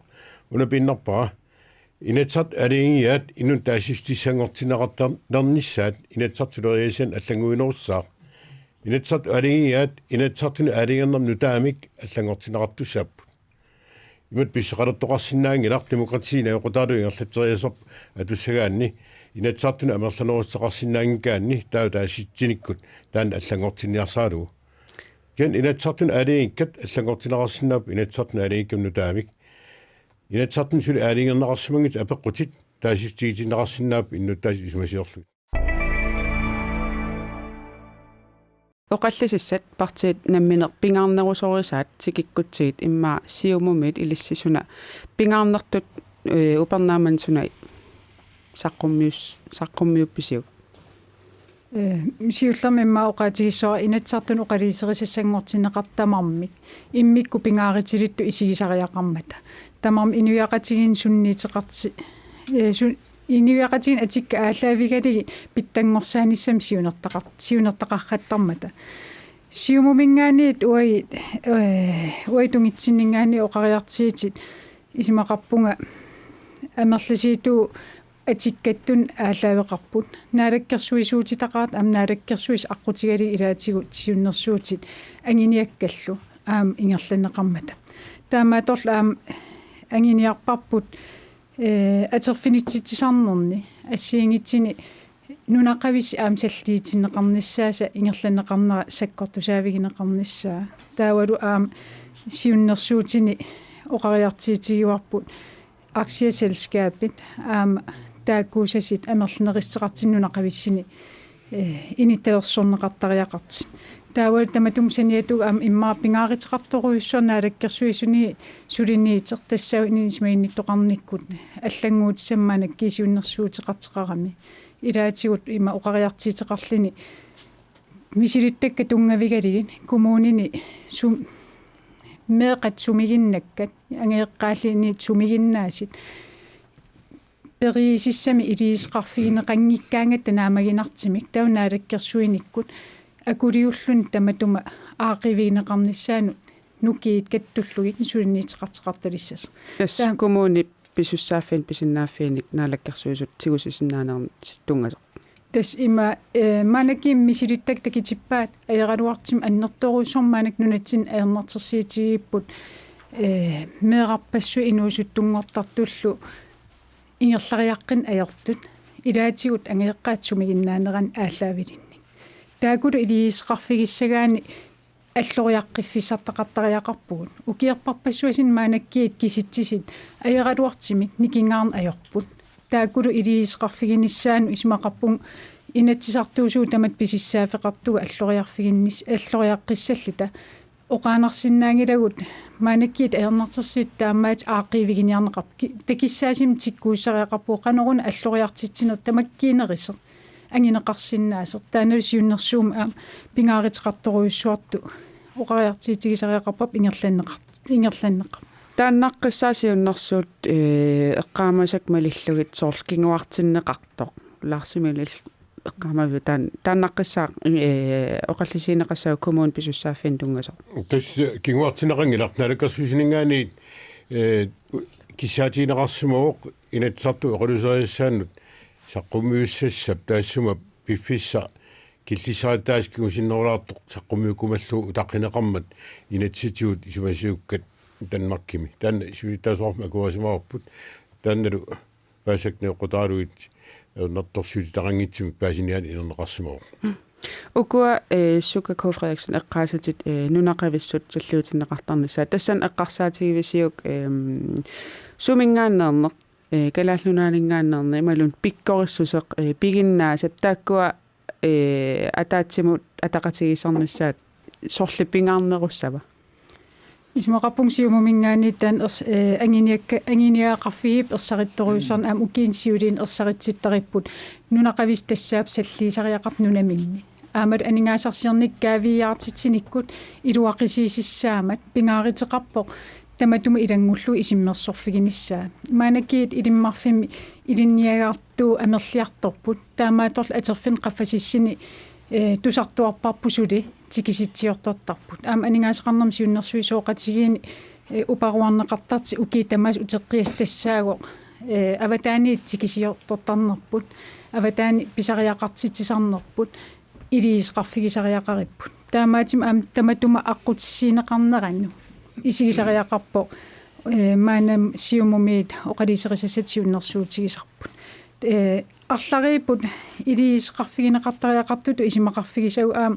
унапиннарпара инатсарт алингиат инун таассистиссангортинеқартарнернissaat инатсартулериасиан аллангуинеруссаа инатсарт алингиат инатсартуни алингернер нутаамик аллангортинеқартуссааппут имат писсеқалертоқарсинаангилар демократиина оқутаалу ингерлатсериасоқ атуссагаанни инатсартуни амерланеруссақарсинаангикаанни таасситсиниккут таан аллангортинниарсаалугу кен инатсартун алингиккат аллангортинеқарсинаап инатсартун алингиккам нутаамик инатсартун сули алингернеқарсумангит апеққутит таасситсигитинеқарсинаап иннуттаас исмасиорлу оқаллисиссат партиит намминер пингаарнерусорисаат тикиккутсигит имма сиумумит илиссисуна пингаарнертут упернаамансуна саққуммиупписиу мисиуллермимма оқаатигиссора инатсартун оқалисерисассангортинеқартамармик иммикку пингааритилитту исигисариақармата тамарм инуяқатигин сунниитеқарти инуяқатигин атикка ааллаавигалиги питтангорсааниссам сиунертақарраттармата сиумумингаанит уайтунгитсиннингаани оқариартиитит исимақарпунга амерлисииту атиккаттун ааллаавеқарпут наалаккерсуисуутитақаат наалаккерсуис аққутигали илаатигут сиуннерсуутит ангиниаккаллу ингерланеқармата таамааторла ангиниарпарпут атерфинитситсарнерни ассиингитсини нунақавис саллиитиннеқарниссааса ингерланеқарнера саккортусаавигинеқарниссаа таавалу сиуннерсуутини оқариартиитигуарпут аксиаселскааппит тааккуусасит амерланериссеқартиннунақависсини инитталерсорнеқартариақартит таавал таматумсаниатуг иммаа пингааритеқарторуйуссорнаалаккерсуисуни сулинниитер тассаа инисмаинниттоқарниккут аллангуутиссаммаанак кисиуннерсуутеқартеқарами илаатигут има оқариартиитеқарлини мисилиттакка тунгавигалигин коммунини меэқат сумигиннаккат ангеэққааллини сумигиннаасит периисиссами илиисеқарфигинеқангиккаангат наамагинартимик таунаалаккерсуиниккут акулиуллун таматума аақивигинеқарниссаанут нукиит каттуллугит сулинниитеқартеқарталиссас тас коммуни писуссааффин писиннааффиник наалаккерсуисут тигусисиннаанерм тунгасо тас има манаким мисилиттак такитиппаат аералуартим аннерторуусормаанак нунатсин аернартерсиитигиппут меэқарпассу инуусуттунгортартуллу ингерлариаққин аертут илаатигут ангеэққаат сумигиннаанеран ааллаавилинни таакулу илиисеқарфигиссагаани аллориаққиффисартақартариақарпугут укиерпарпассуасин маанаккиит киситсисит аералуартимик никингаарн аёрпут таакулу илиисеқарфигиниссаану исмақарпун инатсисартуусуу тамат писиссаафеқартуга аллориаққиссаллута оқаанерсиннаангилагут маанаккиит аернартерсиит таамаат аақивигиниарнеқарп такиссаасим тиккууссариақарпуу қанеруна аллориартитсинер тамаккиинерисер ангинеқарсиннаасер таанал сиуннерсуум пингааритеқарторуйуссуарту оқариартиитигисариақарпап ингерланнеқар тааннаққиссаасиуннэрсуут эққаамасак малиллугит соорлу кингуартиннеқартоқ лаарсимилил эққаамаву тааннаққиссаа оқаллисинеқассаа коммун писуссааффин тунгасо тас кингуартинеқангилар налаккерсусинингаани кисаатинеқарсумавоқ инатсарту оқалусариассааннут саққумиуссассап таассума пиффисса киллисаатаас кигусиннерулаартоқ саққумиукумаллу утаққинеқармат инатситиут исумасиуккат данмаркими таан сулитаасоорма акуасимаарпут таанналу паасакнеқутаалуит нартторсуути тарангитсумик паасиниан инернеқарсимаа Ukua Suka K. Frederiksen eqqaasutit nunaqavissut salluutineqartarnissaa tassan eqqarsaatiivisiuk sumingaanneerneq kalaallunaaninggaanneerne imalun pikkorissuseq piginnaasat taakkua ataatimut ataqatigisarnissaat sorlipingaarnerussava Ismaqapungsiumumingaani tan anginiaqarfigip ersarittoruusarn am ukiinsiulin ersaritsittaripput nunaqavis tassaap salliisariaqart nunaminni aamat aningaasarsiarnik kaaviyaartitsinikut iluaqisiisissaamat pingaariteqarpoq tamatuma ilangullu isimmersorfiginissaa maanakiit ilimmarfimi ilinniagaartuu amerliartorput taamaatorl aterfin qaffasissini tusartuarparpusuli tikisitsiortortarput aam aningaasaqarnam siunnersui sooqatigiini uparuarneqartarti ukiitamaas uteqqias tassaago avataani tikisiortortarnerput avataani pisariaqartitsisarnerput iliisqarfigisariaqaripput taamaatim aam tamatuma aqqutissiineqarnerannu isigisariaqarpo maanam siumumiit oqaliserisasat siunnersuutigisarput арларипут илиисқарфигинеқартариақартуту исимақарфигисагу аам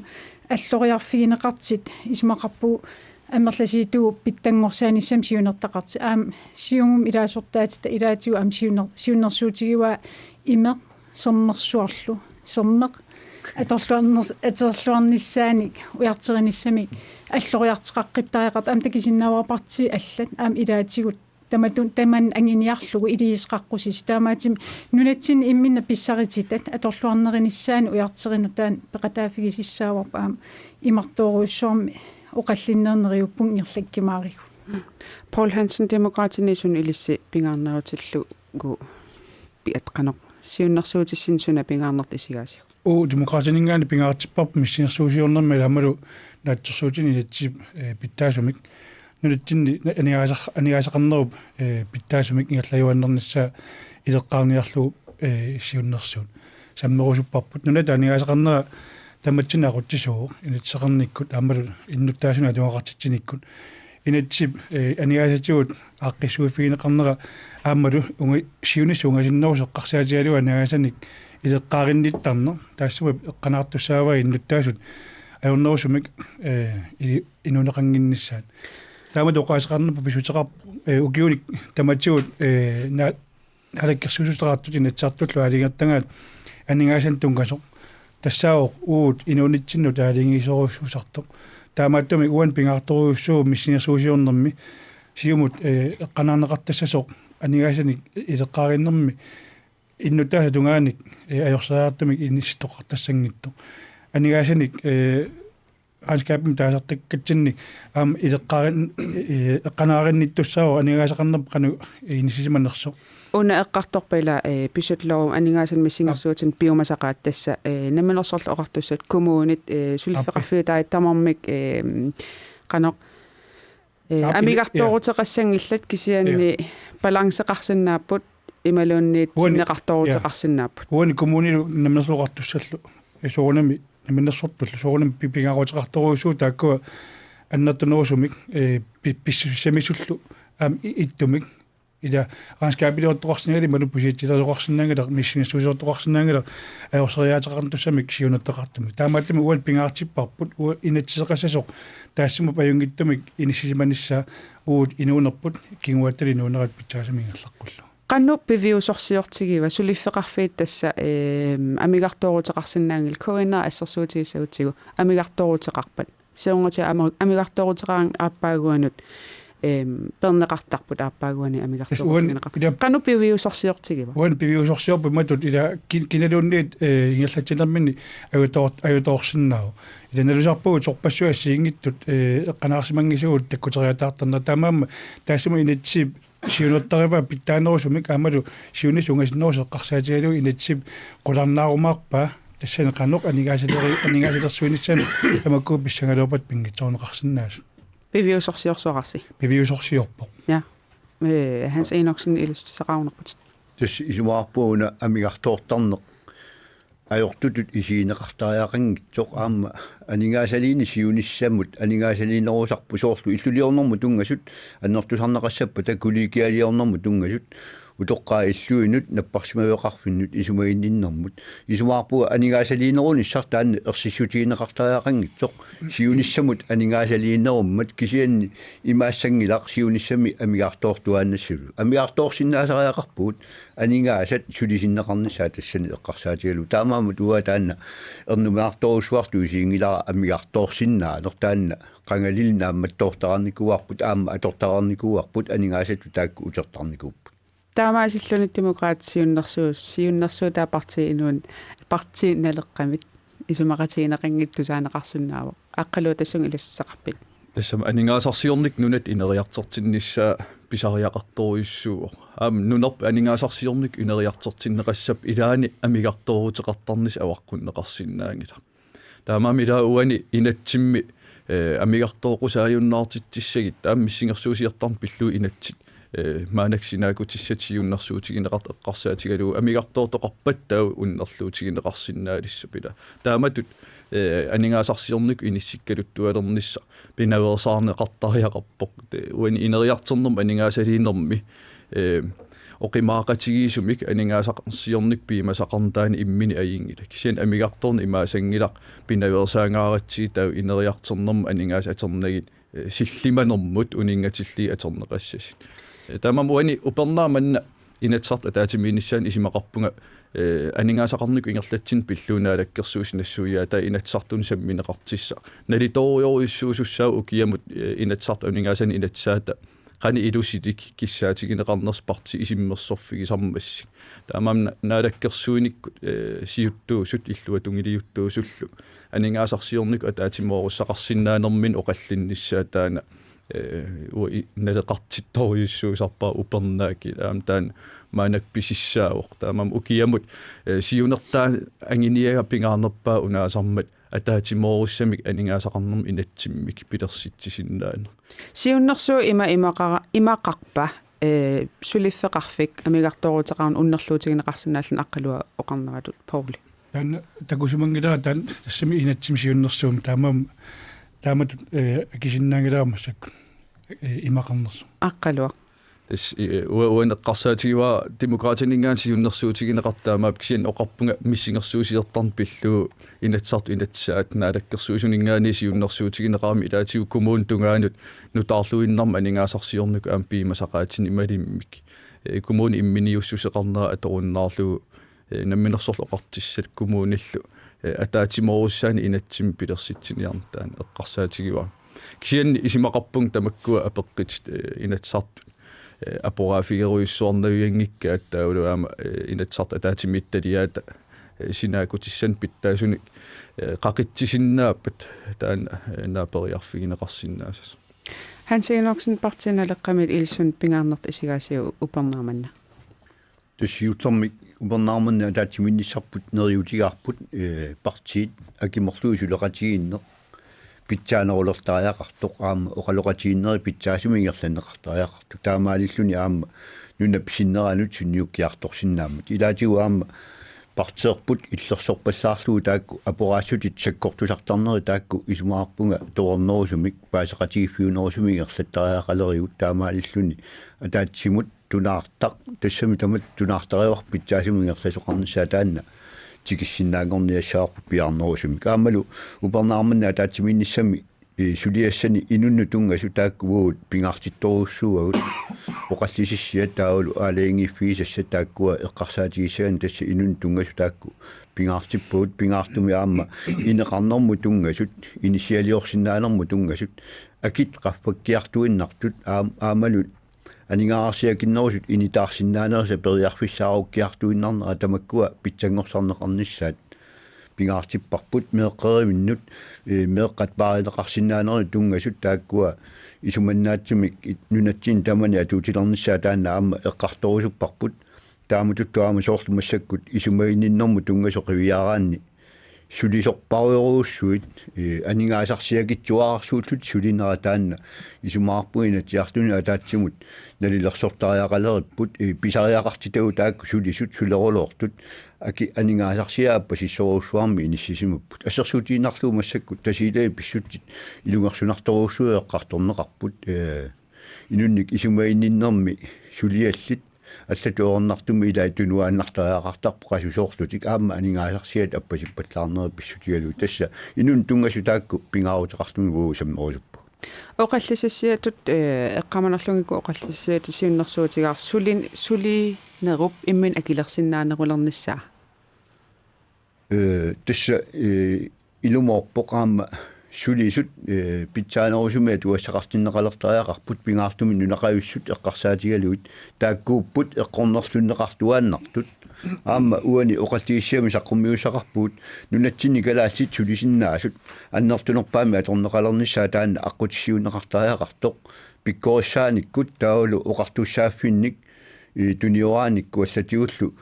аллориарфигинеқартит исимақарпу амерласиитуу питтангорсааниссам сиунертақарти аам сиунгум илаасортаатита илаатигу аам сиуннерсуутигуа имеқ сермерсуарлу сермеқ атерлуарнissaаник уяртериниссамик аллориартеқаққиттариақарт аам такисиннааварпарти аллат аам илаатигут таман ангиниарлугу илиисқаққусис таамаатим нунатсин имминна писсарититат аторлуарнеринissaани уяртеринатаан пеқатаафигисиссааварпа аам имартооруссуарми оқаллиннернериуппун ирлаккимааригу Paul Hansen demokratinisun ilissi pingaarnerutillugу piatqanoq siunnersuutissinсуна pingaarnert isigaasiq demokratiningaani pingaartipparp missinersuusiornerma lammalu naatsersuutini inatsip pittaasumik nulitsinni anigaasaqarnerup pittaasumik ingallajuannernissaa ileqqaarniarlugu siunnersuun sammerusupparput nunata anigaasaqarnera tamatsinaquttisuu initseqarnikkut aammalu innuttaasuna atuaqartitsiниkkut inatsip anigaasatigut aaqqissuufigineqarnera aammalu ungi siunissuungasinneruseqqarsaatialuga anigaasаник ileqqaarinniittarner taassuma eqqanaartussaava innuttaasut ajornerusumik inuneqanginnissaat taamatu oqaasaqarnerpu pisuteqar ukiunik tamatsigut halakkersuusuteraartut inatsartullu aaligertangaat aningaasan tungasoq тассаоқ уут инунитсинну таалингисорусусартоқ таамааттуми уан пингаарторуйуссуу миссинерсуусиорнэрми сиумут эққанаарнеқартассасоқ анигаасаник илеққаариннэрми иннутааса тунгааник аёрсаартумик иннисситоқартассангитто анигаасаник аскапим таасартаккатсинни аам эққанааринниттуссаава анигаасақарнерп қану иннисисиманерсоқ una eqqartorpila pisutlorum aningasan missingersuutin biomasaqaat tassa naminersorlu oqartussat kommunit sulifeqarfiutaait tamarmik qanoq amigartoruteqassangillat kisianni balanceqarsinnaaput imaluunniit sinneqartoruteqarsinnaaput uani kommunilu naminersorluqartussallu soornami naminersortullu soornami pipingaaqoteqartoruussuu taakkua аннертунерусумик писсусамисуллу аам иттумик ида ганскаапилиортоқарсинагали малуппусиитсилерсоқарсинаангала миссингассуусиортоқарсинаангала аорсериаатеқартуссамик сиунаттеқартуми таамааттуми уан пингаартиппарпут уа инатсисеқассасоқ таассиму паюнгиттумик инисисиманисса уут инуунерпут кингуаттали нуунерат питсаасамингерлаққуллу qannu piviusorsiortigiva sulifeqarfiit tassa amigartoruteqarsinnaangil koina assersuutigissautigu amigartoruteqarpat seungati amigartoruteqarang aappaaguanut пернеқартарпут ааппаагуани амигарторугинеқар qannu piviusorsiortigiva уан пивиусорсиорпу матут ила киналуунниит ингерлатсинермини аюторсиннаау ила налусарпугу торпассуассиингиттут эққанаарсимангисуут таккутериатаартарна таамаама таассума инатсип сиунерторива питтаанерусумик аамалу сиунисунгасиннерус эққарсаатигалу инатсип қуларнаарумаарпа тассане қанеқ анигаасилерсуинissanu тамаккуу писсангалуупат пингитсоорнеқарсинаасу piviusorsiorsuarsi piviusorsiorpo ja Hans Enoksen illustraqaunерпут тас исумаарпууна амигарторторнеқ ajortutut isiineqartariaqanngitsoq aamma aningaasaliini siunissamut aningaasaliinerusarpu soorlu illulliornermu tungasut annertusarneqassappa takulikialiornermu tungasut utoqqaa illuinut napparsimavioqarfinnut isumainninnermut isumaarpu aningaasaliinerunissar taanna ersissutiineqartariaqangitsoq siunissamut aningaasaliinnerummat kisianni imaassangilaq siunissami amigaartoortuaannassulu amigaartoorsinnaasariaqarpuut aningaasat sulisinneqarnissaa tassani eqqarsaatigalu taamaamut uа taanna ernumaartorusuartu isiingilara amigaartoorsinnaa nertaanna qangalilna ammattoortarnikuarput aamma atortarnikuarput aningaasatu taakku utertarnikuuppu таамаасиллуни демокраат сиуннэрсуу парти инуун парти налеққамит исумақатигинеқингиттусаанеқарсунаава аққалуу тассун илассақарпит тассам анингаасарсиорник нунат инериартертиннissaа писариақарторуйуссуу нунерп анингаасарсиорник инериартертиннеқассап илаани амигарторуутеқартарнис аваққуннеқарсинаангила таамаами илаа уани инатсимми амигарторуқусааюннаартиттиссагит тааммиссингерсуусиертарн пиллуу инатсит маанаксинаагутиссатсиуннэрсуутигинеқарт эққарсаатигалуу амигарторторпаттау уннерлуутигинеқарсинаалисса пила тааматут анингаасарсиорник иниссиккалуттуалернисса пинавеерсаарнеқартариақарпоқ уани инериартернерм анингаасалиинерми оқимаақатигиисумик анингаасақарсиорник пиимасақарнтаани иммини аиингила кисиан амигарторни имаасангилақ пинавеерсаангааратсии тау инериартернерм анингаас атернагит силлиманермут унингатилли атернеқассасит таамамуани упернааманна инатсарт атаатимииниссаан исимақарпунга анингаасақарнику ингерлатсин пиллуунаалаккерсуусинассуиаа та инатсартун самминеқартисса налиториоруиссуусуссаа укиамут инатсарт анингаасани инатсаата qani ilusitик киссаатигинеқарнерспарти исиммерсорфиги сармассик таамаамна наалаккерсуиниккут сиуттуусут иллуа тунгилиуттуусуллу анингаасарсиорник атаатимооруссақарсинаанермин оқаллинниссаа таана налеқартитторюссуусарпаа упернааки аам таан маанакписиссаавоқ таамаам укиамут сиунертаа ангиниага пингаарнерпаа унаасармат атаатимооруссамик анингаасақарнерм инатсиммик пилерситсисиннаана сиуннэрсуу имақарпа сулиффеқарфик амигарторутеқарн уннерлуутигинеқарсинааллан аққалуа оқарнератут паули тан такусумангилаа тан тассами инатсим сиуннэрсуум таамат акисиннаагилаамассак имақарнерсу аққалуа тас уанеққарсаатигива демократинингаасиуннэрсуутигинеқартаамаап кисиан оқарпунга миссингерсуусиертарн пиллуу инатсарту инатсаат наалаккерсуусунингаани сиуннэрсуутигинеқарми илаатигу коммун тунгаанут нутаарлуиннарма анингаасарсиорнуку аам пиимасақаатин ималиммик коммун имминиуссусеқарнера аторуннаарлу намминерсорлу оқартиссат коммуниллу атаатимооруссаани инатсим пилерситсиниарнтаан эққарсаатигива кисиан исимақарпун тамаккуа апеққит инатсарту апорафигеруйссуарнавиангикка аттаулуама инатсарт атаатимитталиаата синаакутиссан питтаасуник қақитсисиннааппат таан наапериарфигинеқарсинаасас хансиинорксен партиналеққамит илсун пингаарнерт исигаасиу упернааманна тусиутлэрмик упернааманна атаатиминниссарпут нериутигаарпут партиит акиморлуисулеқатигиннеқ питсаанерулертариақартоқ аама оқалоқатииннери питсаасумингерланеқартариақарту таамаалиллуни аама нунапсиннеранут сунниуккиарторсиннаамут илаатигу аама партеерпут иллерсорпаллаарлуу таакку апораасутит саккортусартарнери таакку исумаарпунга тоорнерусумик паасеқатигиффиунерусумингерлаттариақалериут таамаалиллуни атаатсимут тунаартақ тассами тамат тунаартариуар питсаасумингерласоқарнissaа таанна тикиссиннаангорниассаарпу пиарнерусуми каамалу упернаарманна атаатсимиинниссами сулиассани инунну тунгасу тааккуут пингаартитторуссууагут оқаллисиссиа таавалу аалеингиффиисасса тааккуа эққарсаатигиссаан тасса инун тунгасу таакку пингаартиппуут пингаартуми аама инеқарнэрму тунгасут инисиалиорсинаанерму тунгасут акит қаффаккиартуиннартут аамалу анингаарсиакиннерусут инитаарсиннаанерса периарфиссааруккиартуиннарнера тамаккуа питсангорсарнеқарнissaат пингаартиппарпут меэққериминнут меэққат паариleqarsinnaaneri тунгасут тааккуа исуманнаатсумик нунатсин тамани атуутилернissaа таанна аама эққарторусуппарпут таамутуттуаама соорлумассаккут исумаинниннэрму тунгасоқивиараанни сулисорпаруйоруссуит анингаасарсиакитсуаарсуутлут сулинера таанна исумаарпуина тиартуни атаатсимут налилерсортариақалериппут писариақартитагу таакку сулисут сулерулоортут аки анингаасарсиааппа сиссоруссуарми иниссисимаппут ассерсуутииннарлуу массаккут тасилаа писсутит илунгерсунарторуссуеэққарторнеқарпут инунник исумаинниннэрми сулиаллит аллатуорнартуми илаа тунуааннартариақартарпу qasusoorlutik аама анингаасарсиат аппасиппатлаарнери писсутигалу тасса инун тунгасу таакку пингаарутеқартуми вуу саммерусуппу оқаллисассиатут эққаманерлугику оқаллиссиату сиуннэрсуутигаар сулинеруп иммин акилерсиннаанерулерниссаа тасса илумоорпоқаама сулисут питсаанерусуми туассақартиннеқалертариақарпут пингаартуми нунақаюссут эққарсаатигалуит тааккууппут эққорнерлуннеқартуааннартут аама уани оқалтииссиами саққуммиусақарпуут нунатсинни калаатсит сулисиннаасут аннертунерпаами аторнеқалерниссаа таанна аққутиссиуннеқартариақартоқ пиккориссааниккут таулу оқартуссааффинник туниорааникку аллатиуллу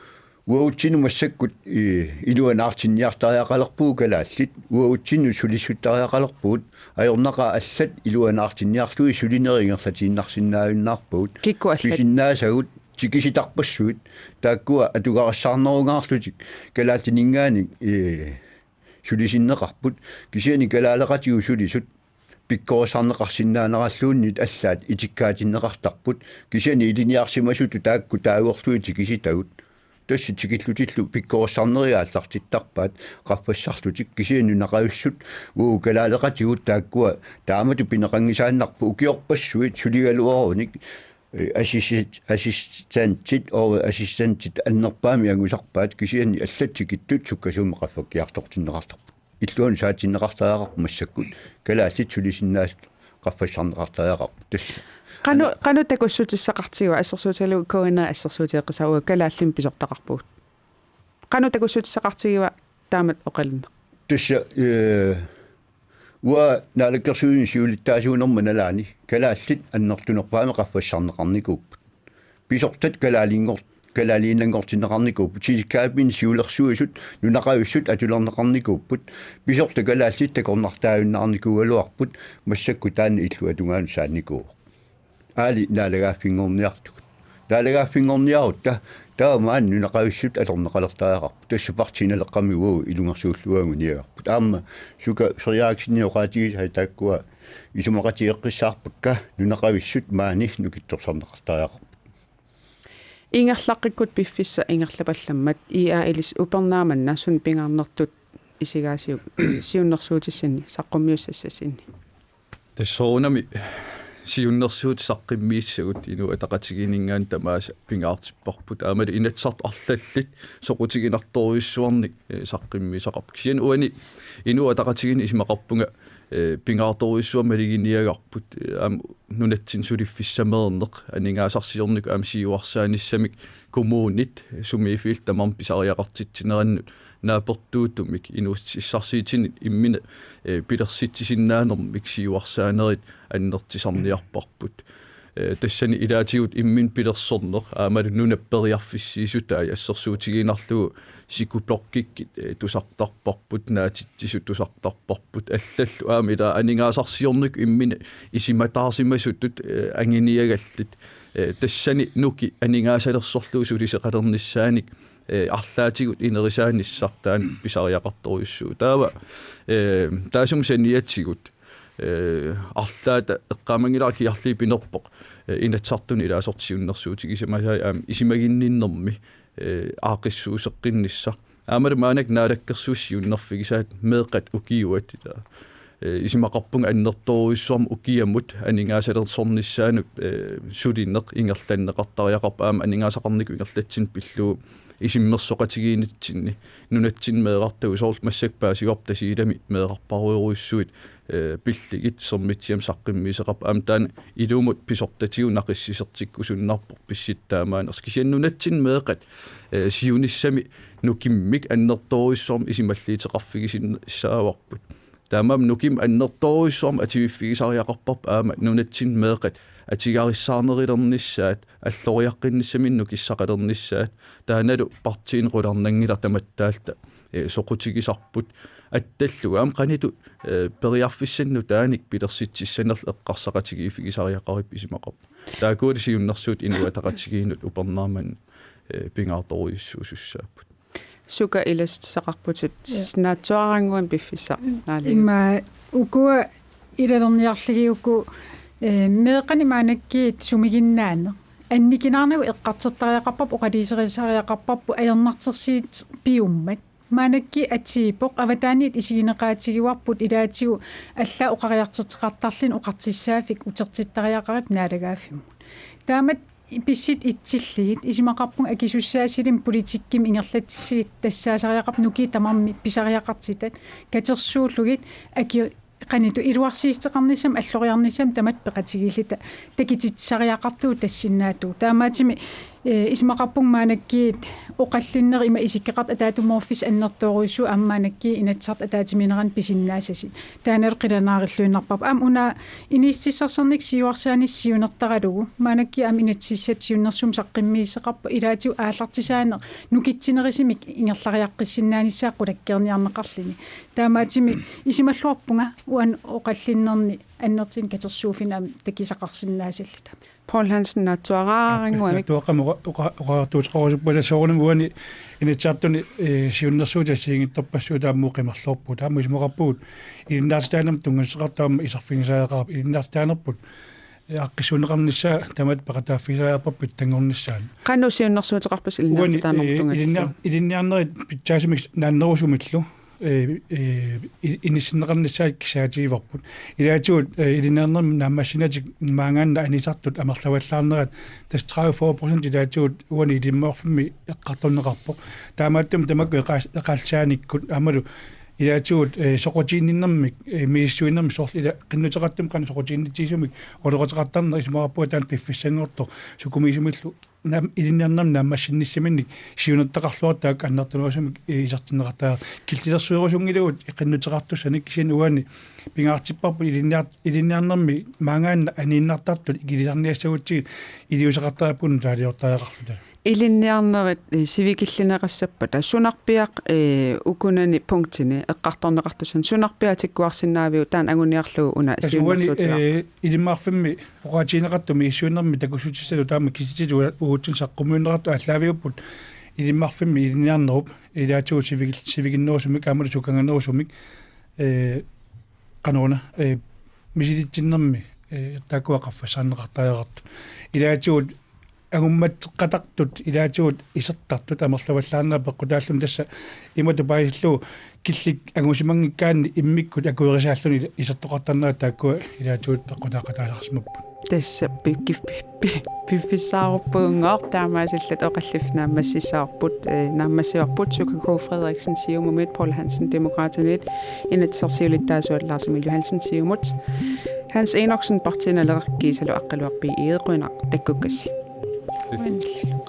уаутсину массаккут илуанаартинниартариақалерпуу калааллит уаутсину сулиссуттариақалерпуут аёрнаqa аллат илуанаартинниарлуи сулинерингерлатииннарсиннааюннаарпуут кисиннаасагут тикиситарпассуит тааккуа атугарассаарнеругаарлутик калаатинингаани сулисиннеқарпут кисиани калаалеқатигу сулисут пиккорисарнеқарсиннаанераллууннит аллаат итиккаатиннеқартарпут кисиани илиниарсимасуту таакку таауерлуи тикиситагут тасси тикиллутиллу пиккорissarneriaallартиттарпаат qaffассарлутик кисиани нақаюссут уу калаалеқатигут тааккуа таамату пинеқангисааннарпу укиорпассуит сулигалуаруник ассистентит аннерпаами ангусарпаат кисиани аллатсикиттут суккасууми qaffаккиартортиннеқартарпу иллуан саатиннеқартариақарпу массаккут калааллит сулисиннаас qaffассарнеқартариақарпу тасса qanu takussutissaqartigua ассерсууталу коина ассерсуутиэққисауа калааллим писортақарпуут qanu takussutissaqartigua таамат оқална тасса уа налаккерсуин сиулиттаасуунерма налаани калааллит аннертунерпаами qaffассарнеқарникууппут писортат калаалииннангортинеқарникууппут силиккаапин сиулерсуисут нунақаюссут атулернеқарникууппут писорта калааллит такорнартааюннаарникугалуарпут массакку таани иллуа тунгаан сааникуу аали налагаффингорниартук налагаффингорниарут таамаан нунақаюссут аторнеқалертариақарпу тассупартиналеққами уу илунгерсууллуангуниагаарпут аама сука фериааксиниоқаатигис хайтааккуа исумақатиэққиссаарпакка нунақаюссут маани нукитторсарнеқартариақарпу ингерлаққиккут пиффисса ингерлапалламмат иа илис упернааманна сун пингаарнертут исигаасиу сиуннэрсуутиссани саққуммиуссассасини тассоонами сиуннэрсуут саққиммииссагут инуа тақатигинингаан тамааса пингаартиппарпут аамали инатсарт арлаллит соқутигинарторуиссуарник саққиммисақарп кисиан уани инуа тақатигини исмақарпунга пингаарторуиссуамалигиниагарпут аам нунатсин сулиффиссамернеқ анингаасарсиорник аам сиуарсааниссамик коммуунит сумиифил тамарм писариақартитсинерannут наапертуутумик инуссиссарсиитин иммина пилерситсиннаанермик сиуарсаанерит аннертисарниарпарпут тассани илаатигут иммин пилерсорнеқ аамалу нунаппериарфиссиисутаа ассерсуутигинарлугу сикуплоркиккит тусартарпарпут наатитсису тусартарпарпут аллаллу аамила анингаасарсиорник иммина исиматаарсимасутут ангиниагаллит тассани нуки анингаасалерсорлуу сулисеқалерниссааник арлаатигут инерисааниссартаан писариақарторуйуссуу таава таасум саниатсигут арлаата эққамангилаа киарлии пинерпоқ инатсартуни илаасортисиуннэрсуутигисамасаа аам исимагинниннэрми аақиссуусеққиннисса аамал маанак наалаккерсууссиуннэрфигисаат меэқат укиуат исимақарпунга аннерторуиссуарма укиаммут анингаасалерсорниссаанут сулинеқ ингерланнеқартариақарпа аама анингаасақарнику ингерлатсин пиллуу исиммерсоқатигиинитсинни нунатсин меэқартагу соорл массакпаасигортасиилами меэқарпаруйоруиссуит пиллигит сэрмитсиам саққиммисеқарпа аамтаан илуумут писортатигу нақиссисертиккусуннарпор писситтаамаанерс кисианнунатсин меэқат сиуниссами нукиммик аннерторуиссуарма исималлиитеқарфигисиннааварпут таамам нуким аннерторуиссуарма ативиффигисариақарпарпа аама нунатсин меэқат атигариссаарнерилерниссаат аллориаққинниссаминну киссақалерниссаат тааналу партиин қуларнангила таматтаалта соқутигисарпут атталлуга аам қаниту периарфиссанну тааник пилерситсиссанерл эққарсақатигиифигисариақарип исимақарп таакуулисиуннэрсуут инуатақатигиинут упернааман пингаарторуиссуусуссааппут сука илассақарпутит наатсуарангуан пиффиссаа наали имма укуа илалерниарлигиуку меэқани маанаккиит сумигиннаана анникинаарнагу эққартертариақарпап оқалисерисариақарпарпу аернартерсиит пиуммат маанакки атсиипоқ аватааниит исигинеқаатигуарпут илаатигу алла оқариартертеқартарлин оқартиссаафик утертиттариақарип наалагааффиммут таамат писсит итсиллигит исимақарпун акисуссаасилим политикким ингерлатсигит тассаасариақарп нуки тамарми писариақартитат катерсууллугит аки qanitu iluarsiisteqarnissam alloриарнissam tamat peqatigillita takititsariaqartuu tassinnaatu taamaatimi ismaqarpung maanakkiit oqallinneri ima isikkeqart ataatumorfis annertooruissu ammaanakki inatsart ataatimineran pisinnaasasi taaner qilanaarilluinarpap am una iniississarsernik siuarsaanissiunertaralugu maanakki am inatsissat siunnersum saqqimmiisseqarpa ilaatiu aallartisaaner nukitsinerisimik ingerlariaqqissinnaanissаа qulakkerniarneqarlini taamaatimi isimalluarpunga uan oqallinnerni annertin katersuufina takisaqarsinnaasallita Paul Hansen natuaraaringuamik tuuqartuuteqorusuppuala soornum uani initsaartuni siunnersuutassiingittorpassuutaa muuqimerlorpu taammu ismoqarpuut ilinnaartaanam tunganseqartaama isarfingisaaaqarp ilinnaartaanerput aqqisuuneqarnissaa tamat paqataaffisaaqarput tangornissaan qanu siunnersuuteqarpas ilinnaartaanertungas ilinniarnerit pitsaasumik naannerusumillu inissinneqarnissaat kisaatiivarput ilaatuut ilinnaarnerm naammassinatik maangaanna anisartut amerlawallaarnerat tas 34% ilaatuut uani ilimmoorfimmi eqqartorneqarpoq taamaattum tamakku eqaalsaanikkut amalu ilaatuut soqutiinninnermik miissuinnermi sorlila qinnuteqartum qan soqutiinnitiisumik oloqoteqartarner ismoqarpua taan piffissanngortor sukumiisumillu ilinniarnam naammassinnissamинник сиунертақарлуартаак аннартунуасумик исартиннеқартаа килтилерсуерусунгилуут иқиннутеқартуссаник кисин уани пингаартиппарпу илинниарнерми маангаанна анииннартартут килисарниассагутсигит илиусеқартааппун таалиортаақарлута ilinniarnerit sivikillineqassappa tassunarpiaq ukunani punktini eqqartorneqartussan sunarpiatikkuarsinnaaviu taan anguniarlugu una siunnersuutiaq ilimmaarfimmi oqaatiineqartumi issuunnermi takussutissalu taama kisitilu uutsun saqqumuunnerartu allaaviupput ilimmaarfimmi ilinniarnerup ilaatugu sivikinnerusumik aamalu sukanganerusumik qanuuna misilitsinnermi takuaqaffassaanneqartaajaqartu ilaatugu агумматеққатартут илаатигут исертартут амерлаваллаарнаа пеққутааллум тасса имату паиллу киллик агусимангиккаанни иммиккут акуерисааллуни исертоқартарнаа тааккуа илаатигут пеққутаақатаалерсмаппут тасса пиффисааруппунгоор таамаасиллат оқаллифнаамассисаарпут нааммассиарпут Sukako Frederiksen siumumit Paul Hansen demokratanit inatsersiulittaasuallaarsumi Johansen siumut Hans Enoksen partinalereqkiisalu aqqaluarpi iiqquinaq takkukassi Well.